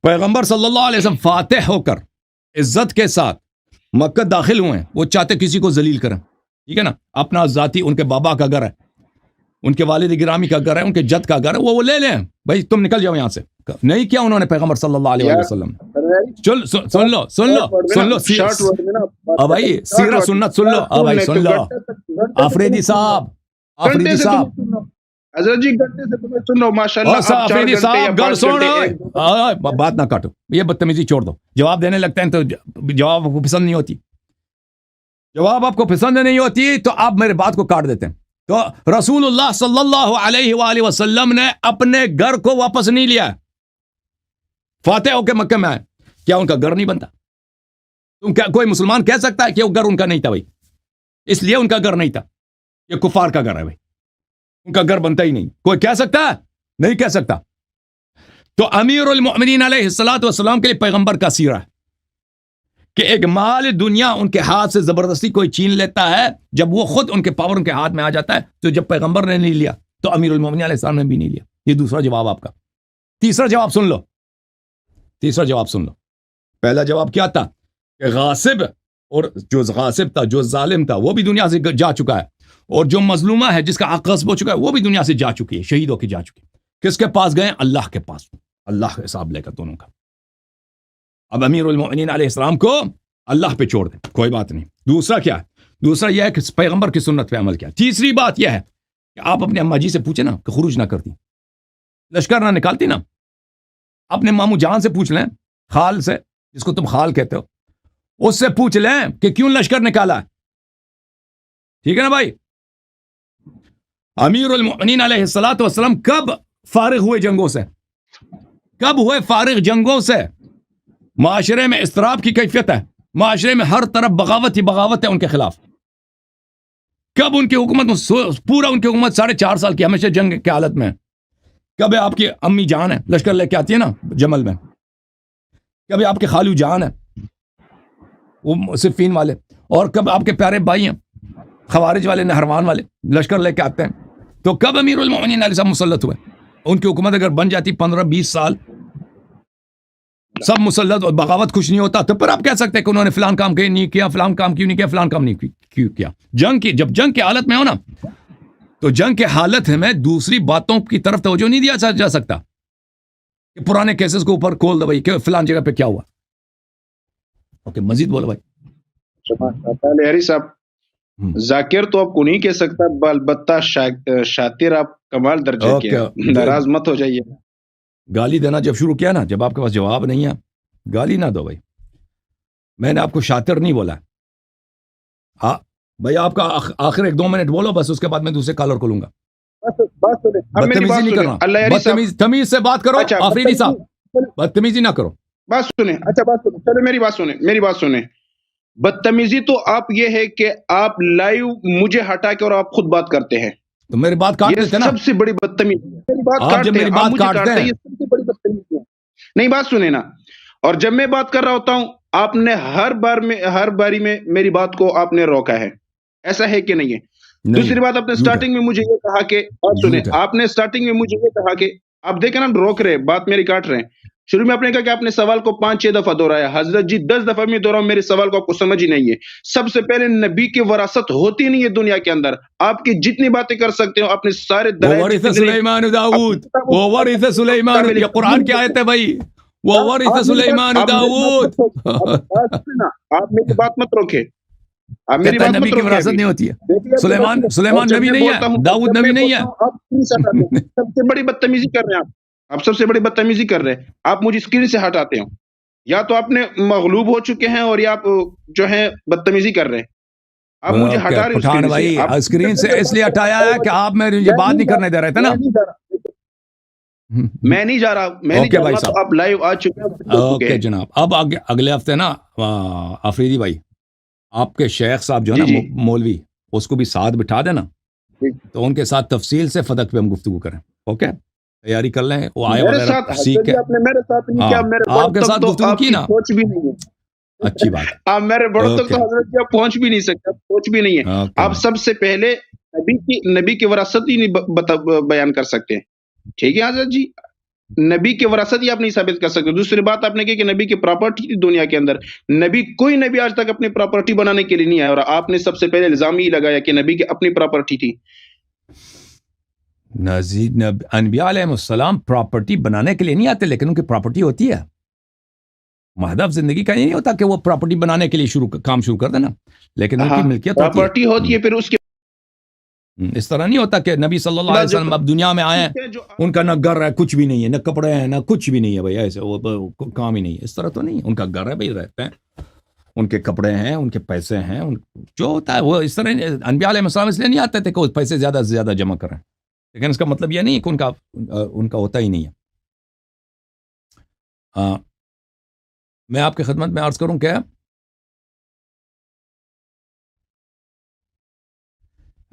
پیغمبر صلی اللہ علیہ وسلم فاتح ہو کر عزت کے ساتھ مکہ داخل ہوئے ہیں. وہ چاہتے کسی کو ذلیل کریں، ٹھیک ہے نا. اپنا ذاتی ان کے بابا کا گھر ہے، ان کے والد گرامی کا گھر ہے، ان کے جد کا گھر ہے، وہ لے لیں بھائی، تم نکل جاؤ یہاں سے. نہیں کیا انہوں نے پیغمبر صلی اللہ علیہ وسلم. سن لو اب بھائی سیرت سنت سن لو. اب بھائی سن لو آفریدی صاحب حضرت جی گھنٹے سے تمہیں سن رہا ہوں ماشاءاللہ. آفریدی صاحب گل سن، بات نہ کاٹو، یہ بدتمیزی چھوڑ دو. جواب دینے لگتے ہیں تو جواب آپ کو پسند نہیں ہوتی، جواب آپ کو پسند نہیں ہوتی تو آپ میرے بات کو کاٹ دیتے ہیں. تو رسول اللہ صلی اللہ علیہ وآلہ وسلم نے اپنے گھر کو واپس نہیں لیا. فاتح ہو کے مکہ میں آئے، کیا ان کا گھر نہیں بنتا؟ تم کیا کوئی مسلمان کہہ سکتا ہے کہ وہ گھر ان کا نہیں تھا؟ بھائی اس لیے ان کا گھر نہیں تھا، یہ کفار کا گھر ہے بھائی، ان کا گھر بنتا ہی نہیں. کوئی کہہ سکتا ہے؟ نہیں کہہ سکتا. تو امیر المؤمنین علیہ الصلوۃ والسلام کے لیے پیغمبر کا سیرہ ہے کہ ایک مال دنیا ان کے ہاتھ سے زبردستی کوئی چھین لیتا ہے، جب وہ خود ان کے پاور ان کے ہاتھ میں آ جاتا ہے. تو جب پیغمبر نے نہیں لیا تو امیر المؤمنین علیہ السلام نے بھی نہیں لیا. یہ دوسرا جواب آپ کا. تیسرا جواب سن لو، تیسرا جواب سن لو. پہلا جواب کیا تھا کہ غاصب، اور جو غاصب تھا، جو ظالم تھا، وہ بھی دنیا سے جا چکا ہے، اور جو مظلومہ ہے جس کا حق غصب ہو چکا ہے وہ بھی دنیا سے جا چکی ہے، شہید ہو کے جا چکی ہے. کس کے پاس گئے؟ اللہ کے پاس. اللہ حساب لے کر دونوں کا. اب امیر المؤمنین علیہ السلام کو اللہ پہ چھوڑ دیں، کوئی بات نہیں. دوسرا کیا ہے؟ دوسرا یہ ہے کہ پیغمبر کی سنت پہ عمل کیا. تیسری بات یہ ہے کہ آپ اپنے اماں جی سے پوچھیں نا کہ خروج نہ کرتی، لشکر نہ نکالتی نا. اپنے ماموں جان سے پوچھ لیں، خال سے، جس کو تم خال کہتے ہو، اس سے پوچھ لیں کہ کیوں لشکر نکالا. ٹھیک ہے نا بھائی؟ امیر المؤمنین علیہ الصلوۃ والسلام کب فارغ ہوئے جنگوں سے؟ کب ہوئے فارغ جنگوں سے؟ معاشرے میں اضطراب کی کیفیت ہے، معاشرے میں ہر طرف بغاوت ہی بغاوت ہے ان کے خلاف. کب ان کی حکومت، پورا ان کی حکومت 4.5 سال کی ہمیشہ جنگ کی حالت میں. کبھی آپ کی امی جان ہے، لشکر لے کے آتی ہے نا جمل میں. کبھی آپ کے خالو جان ہے وہ صفین والے، اور کب آپ کے پیارے بھائی ہیں خوارج والے، نہروان والے، لشکر لے کے آتے ہیں. تو کب امیر المؤمنین علیہ السلام مسلط ہوئے؟ ان کی حکومت اگر بن جاتی 15-20 سال سب مسلط اور بغاوت کچھ نہیں ہوتا، تو پھر آپ کہہ سکتے ہیں کہ انہوں نے فلان کام نہیں کیا، فلان کام کیوں نہیں کیا، فلان کام نہیں کیوں کیا. جنگ کی، جب جنگ کی حالت میں ہو نا، تو جنگ کے حالت میں دوسری باتوں کی طرف توجہ نہیں دیا جا سکتا کہ پرانے کیسز کو اوپر کھول دو بھائی کہ فلان جگہ پہ کیا ہوا. اوکے مزید بولو بھائی. لہری صاحب، ذاکر تو آپ کو نہیں کہہ سکتا، البتہ شاطر آپ کمال درجے کے، ناراض مت ہو جائیے. گالی دینا جب شروع کیا نا، جب آپ کے پاس جواب نہیں ہے، گالی نہ دو بھائی. میں نے آپ کو شاطر نہیں بولا. بھائی آپ کا آخر 1-2 منٹ بولو بس، اس کے بعد میں دوسرے کالر کو لوں گا. بدتمیزی نہیں کرنا، تمیز سے بات کرو. آفریدی صاحب بدتمیزی نہ کرو. بات سنیں، اچھا بات سنیں، چلو میری بات سنیں. بدتمیزی تو آپ یہ ہے کہ آپ لائیو مجھے ہٹا کے اور آپ خود بات کرتے ہیں، تو میری بات کاٹ دیتے نا. سب سے بڑی بدتمیزی ہے. میری بات کاٹتے ہیں، یہ سب سے بڑی بدتمیزی ہے. نہیں بات سنیں نا. اور جب میں بات کر رہا ہوتا ہوں، آپ نے ہر باری میں میری بات کو آپ نے روکا ہے. ایسا ہے کہ نہیں ہے؟ دوسری بات، آپ نے سٹارٹنگ میں مجھے یہ کہا کہ آپ نے سٹارٹنگ میں مجھے یہ کہا کہ آپ دیکھیں نا روک رہے، بات میری کاٹ رہے ہیں. شروع میں آپ نے کہا کہ آپ نے سوال کو 5-6 دفعہ دہرایا. حضرت جی 10 دفعہ میں دہراؤں، میرے سوال کو آپ کو سمجھ ہی نہیں ہے. سب سے پہلے نبی کی وراثت ہوتی نہیں ہے دنیا کے اندر. آپ کی جتنی باتیں کر سکتے ہو اپنے سارے وورث سلیمان داؤد، وورث سلیمان، یہ قرآن کی آیت ہے بھائی. وورث سلیمان داؤد. آپ میری بات مت روکے. نبی کی وراثت نہیں ہوتی ہے. سلیمان نبی نہیں ہے، داؤد نبی نہیں ہے. سب سے بڑی بدتمیزی کر رہے ہیں آپ سب سے بڑی بدتمیزی کر رہے ہیں. آپ مجھے اسکرین سے ہٹاتے ہو، یا تو آپ نے مغلوب ہو چکے ہیں، اور یا آپ جو ہے بدتمیزی کر رہے ہیں. آپ مجھے ہٹا رہے پٹھان بھائی اسکرین سے اس لیے ہٹایا ہے کہ آپ مجھے بات نہیں کرنے دے رہے تھے نا. میں نہیں جا رہا، تو آپ لائیو آ چکے ہیں. اوکے جناب. اب اگلے ہفتے نا آفریدی بھائی، آپ کے شیخ صاحب جو ہے نا مولوی، اس کو بھی ساتھ بٹھا دینا، تو ان کے ساتھ تفصیل سے فدق پہ ہم گفتگو کریں. اوکے تیاری کر لیں، وہ آیا میرے وغیرہ ساتھ سیکھ کے. آپ نے میرے ساتھ نہیں کیا، میرے آپ بڑوں کے تک ساتھ تو گفتگو آپ کی کی نا، پہنچ بھی نہیں ہے. اچھی بات. آپ میرے بڑوں تک تو اوکے حضرت جی آپ پہنچ بھی نہیں سکتے، آپ پہنچ بھی نہیں ہے. اوکے آپ سب سے پہلے نبی کی وراثت ہی نہیں بیان کر سکتے. ٹھیک ہے حضرت جی، نبی کی وراثت ہی آپ نہیں ثابت کر سکتے. دوسری بات آپ نے کہی کہ نبی کی پراپرٹی تھی دنیا کے اندر. کوئی نبی آج تک اپنی پراپرٹی بنانے کے لیے نہیں آیا، اور آپ نے سب سے پہلے الزام ہی لگایا کہ نبی کی اپنی پراپرٹی تھی. انبیاء علیہ السلام پراپرٹی بنانے کے لیے نہیں آتے، لیکن ان کی پراپرٹی ہوتی ہے. مہدف زندگی کا یہ نہیں ہوتا کہ وہ پراپرٹی بنانے کے لیے کام شروع کر دینا، لیکن ان کی ملکیت ہوتی ہے. پراپرٹی ہوتی ہے. پھر اس کے اس طرح نہیں ہوتا کہ نبی صلی اللہ علیہ وسلم اب دنیا میں آئے، ان کا نہ گھر ہے، کچھ بھی نہیں ہے، نہ کپڑے ہیں، نہ کچھ بھی نہیں ہے. بھائی ایسے وہ کام ہی نہیں ہے. اس طرح تو نہیں. ان کا گھر ہے، بھائی رہتے ہیں، ان کے کپڑے ہیں، ان کے پیسے ہیں، جو ہوتا ہے وہ اس طرح. انبیاء علیہ السلام اس لیے نہیں آتے تھے کہ وہ پیسے زیادہ سے زیادہ جمع کریں، لیکن اس کا مطلب یہ نہیں کہ ان کا ہوتا ہی نہیں ہے. میں آپ کی خدمت میں عرض کروں کہ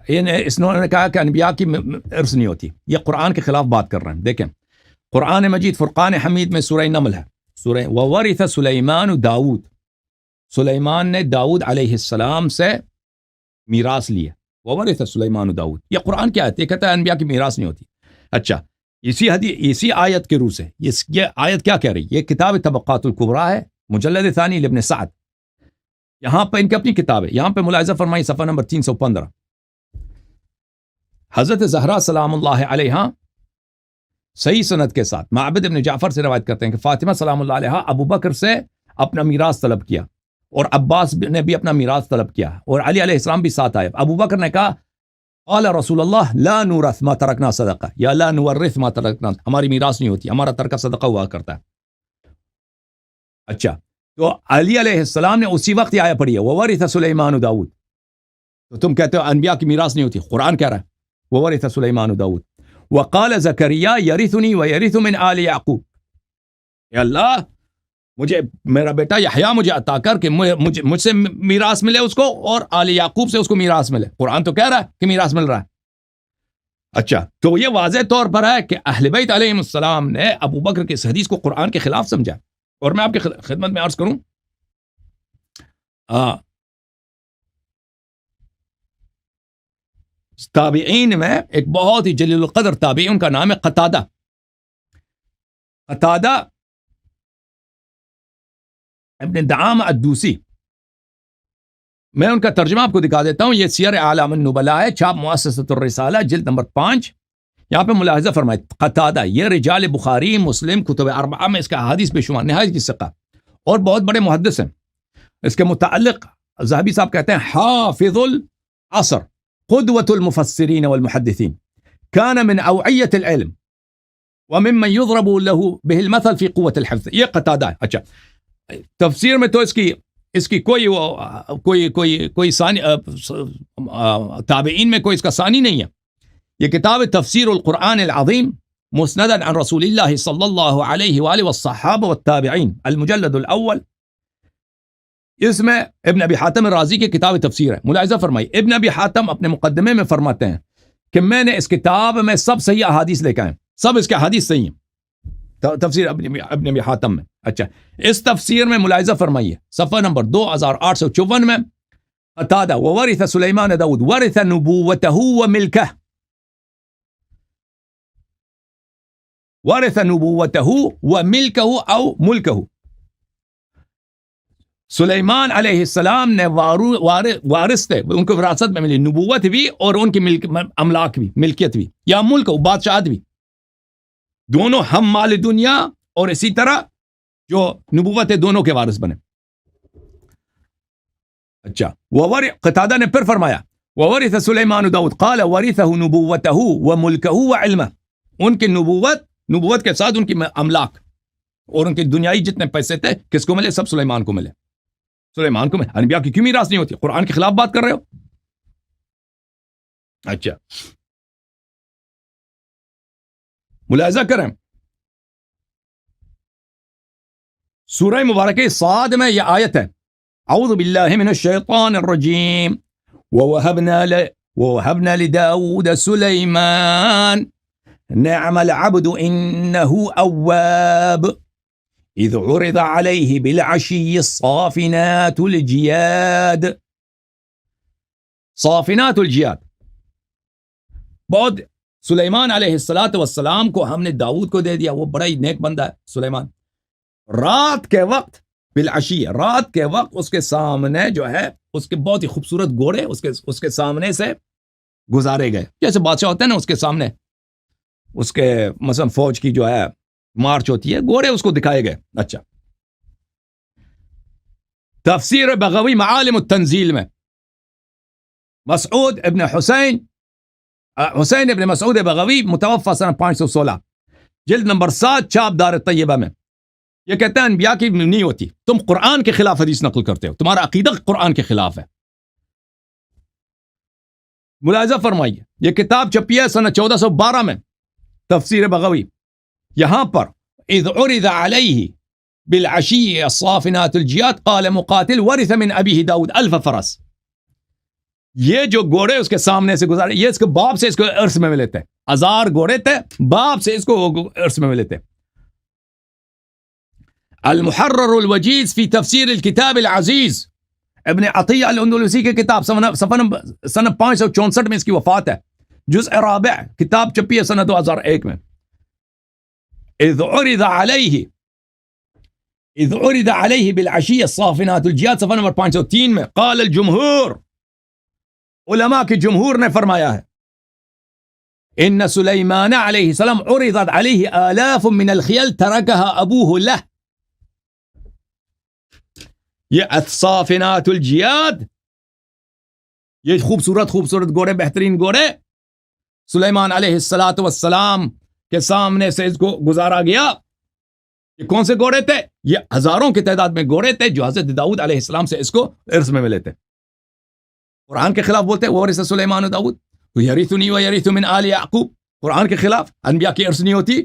انہوں نے کہا کہ انبیاء کی ارث نہیں ہوتی. یہ قرآن کے خلاف بات کر رہے ہیں. دیکھیں قرآن مجید فرقان حمید میں سورہ نمل ہے، سورہ وورث سلیمان داؤد. سلیمان نے داؤد علیہ السلام سے میراث لی ہے. وورث سلیمان داؤد، یہ قرآن کی آیت، یہ کہتا ہے انبیاء کی میراث نہیں ہوتی. اچھا، اسی آیت کے روح سے یہ آیت کیا کہہ رہی؟ یہ کتاب طبقات الکبریٰ ہے، مجلد ثانی لابن سعد. یہاں پہ ان کی اپنی کتاب ہے. یہاں پہ ملاحظہ فرمائی صفحہ نمبر 315. حضرت زہرا سلام اللہ علیہا صحیح سند کے ساتھ معبد ابن جعفر سے روایت کرتے ہیں کہ فاطمہ سلام اللہ علیہا ابو بکر سے اپنا میراث طلب کیا، اور عباس نے بھی اپنا میراث طلب کیا، اور علی علیہ السلام بھی ساتھ آئے. ابو بکر نے کہا قال رسول اللہ لا نورث ما ترکنا صدقہ، یا لا نورث ما ترکنا، ہماری میراث نہیں ہوتی، ہمارا ترکہ صدقہ ہوا کرتا ہے. اچھا، تو علی علیہ السلام نے اسی وقت یہ آیت پڑھی ہے وورث سلیمان داؤد. تو تم کہتے ہو انبیاء کی میراث نہیں ہوتی، قرآن کہہ رہا ہے وورث سلیمان داؤد. وقال زکریا یرثنی ویرث من آل یعقوب، اے اللہ مجھے میرا بیٹا یحییٰ مجھے عطا کر کہ مجھ سے میراث ملے اس کو، اور آل یعقوب سے اس کو میراث ملے. قرآن تو کہہ رہا ہے کہ میراث مل رہا ہے. اچھا، تو یہ واضح طور پر ہے کہ اہل بیت علیہ السلام نے ابو بکر کی اس حدیث کو قرآن کے خلاف سمجھا. اور میں آپ کی خدمت میں عرض کروں، تابعین میں ایک بہت ہی جلیل القدر تابعی، ان کا نام ہے قتادہ. قتادہ ابن دعامہ الدوسی. میں ان کا ترجمہ آپ کو دکھا دیتا ہوں. یہ سیر اعلام النبلاء ہے، چھاپ مؤسسۃ الرسالہ، جلد نمبر 5. یہاں پہ ملاحظہ فرمائے قتادہ یہ رجال بخاری مسلم کتب اربعہ میں اس کا حدیث بے شمار، نہایت کی ثقہ اور بہت بڑے محدث ہیں. اس کے متعلق ذہبی صاحب کہتے ہیں حافظ العصر قدوة المفسرین والمحدثین كان من اوعیة العلم وممن يضرب له به المثل في قوة الحفظ. یہ قتادہ ہے. اچھا، تفسیر میں تو اس کی کوئی ثانی تابعین میں کوئی اس کا ثانی نہیں ہے. یہ کتاب تفسیر القرآن العظیم مسندا عن رسول اللہ صلی اللہ علیہ وآلہ والصحابہ والتابعین، المجلد الاول. اس میں ابن ابی حاتم الرازی کی کتاب تفسیر ہے. ملاحظہ فرمائی ابن ابی حاتم اپنے مقدمے میں فرماتے ہیں کہ میں نے اس کتاب میں سب صحیح احادیث لے کے آئے، سب اس کے احادیث صحیح ہیں، تفسیر ابن ابی حاتم میں. اچھا، اس تفسیر میں ملاحظہ فرمائیے صفحہ نمبر 2854 میں قتادہ وورث سلیمان داؤد ورث نبوته وملكه، ورث نبوته وملكه او ملكه. سلیمان علیہ السلام نے وارث تھے، ان کو وراثت میں ملی نبوت بھی اور ان کی املاک بھی، ملکیت بھی، یا ملک بادشاہت بھی، دونوں ہم مال دنیا، اور اسی طرح جو نبوت ہے دونوں کے وارث بنے. اچھا، قتادہ نے پھر فرمایا وورث سلیمان داؤد قال ورثه نبوته وملكه وعلمه، ان کی نبوت کے ساتھ ان کی املاک اور ان کے دنیائی جتنے پیسے تھے کس کو ملے؟ سب سلیمان کو ملے. سلیمان کو ملے. انبیاء کی کیوں میراث نہیں ہوتی؟ قرآن کے خلاف بات کر رہے ہو. اچھا، ملاحظہ کریں سورہ مبارکہ صاد میں یہ آیت ہے اعوذ باللہ من الشیطان الرجیم وَوَهَبْنَا لِدَاوُودَ سُلَيْمَانَ نعم العبد إنه أواب إذ عرض عليه بالعشي الصافنات الجياد. صافنات الجیاد، بہت سلیمان علیہ السلام کو ہم نے داؤد کو دے دیا، وہ بڑا ہی نیک بندہ ہے سلیمان. رات کے وقت بالعشی، رات کے وقت اس کے سامنے جو ہے اس کے بہت ہی خوبصورت گھوڑے اس کے سامنے سے گزارے گئے. جیسے بادشاہ ہوتے ہیں نا، اس کے سامنے اس کے مثلا فوج کی جو ہے مارچ ہوتی ہے، گھوڑے اس کو دکھائے گئے. اچھا، تفسیر بغوی معالم التنزیل میں مسعود ابن حسین ابن مسعود بغوی متوفى سنہ 516، جلد نمبر 7، چاپ دار طیبہ میں. یہ کہتے ہیں انبیاء کی نہیں ہوتی، تم قرآن کے خلاف حدیث نقل کرتے ہو، تمہارا عقیدہ قرآن کے خلاف ہے. ملاحظہ فرمائیے، یہ کتاب چھپی ہے سنہ 1412 میں، تفسیر بغوی. یہاں پر اذ عرض علیہ بالعشی الصافنات الجیاد قال مقاتل ورث من ابیہ داؤد 1000 فرس. یہ جو گھوڑے اس کے سامنے سے گزارے، یہ اس کے باپ سے اس کو ارث میں ملے تھے. 1000 گھوڑے تھے، باپ سے اس کو ارث میں ملے تھے. المحرر الوجیز فی تفسیر الکتاب العزیز، ابن عطیہ الاندلسی کی کتاب، سنہ 564 میں اس کی وفات ہے. جزء رابع، کتاب چھپی ہے سنہ 2001 میں. اذ عرض علیہ بالعشی الصافنات الجیاد، صفحہ نمبر 503 میں. قال الجمہور، علماء کی جمہور نے فرمایا ہے، ان سلیمان علیہ السلام عرضت علیہ آلاف من الخیل ترکها ابوہ لہ. یہ الصافنات الجیاد، یہ خوبصورت گھوڑے، بہترین گھوڑے سلیمان علیہ السلام کے سامنے سے اس کو گزارا گیا. یہ کون سے گھوڑے تھے؟ یہ ہزاروں کی تعداد میں گھوڑے تھے جو حضرت داؤد علیہ السلام سے اس کو ارث میں ملے تھے. قرآن کے خلاف بولتے وارث سلیمان و داؤد، یرثنی و یرث من آل یعقوب. قرآن کے خلاف، انبیاء کی ارث نہیں ہوتی.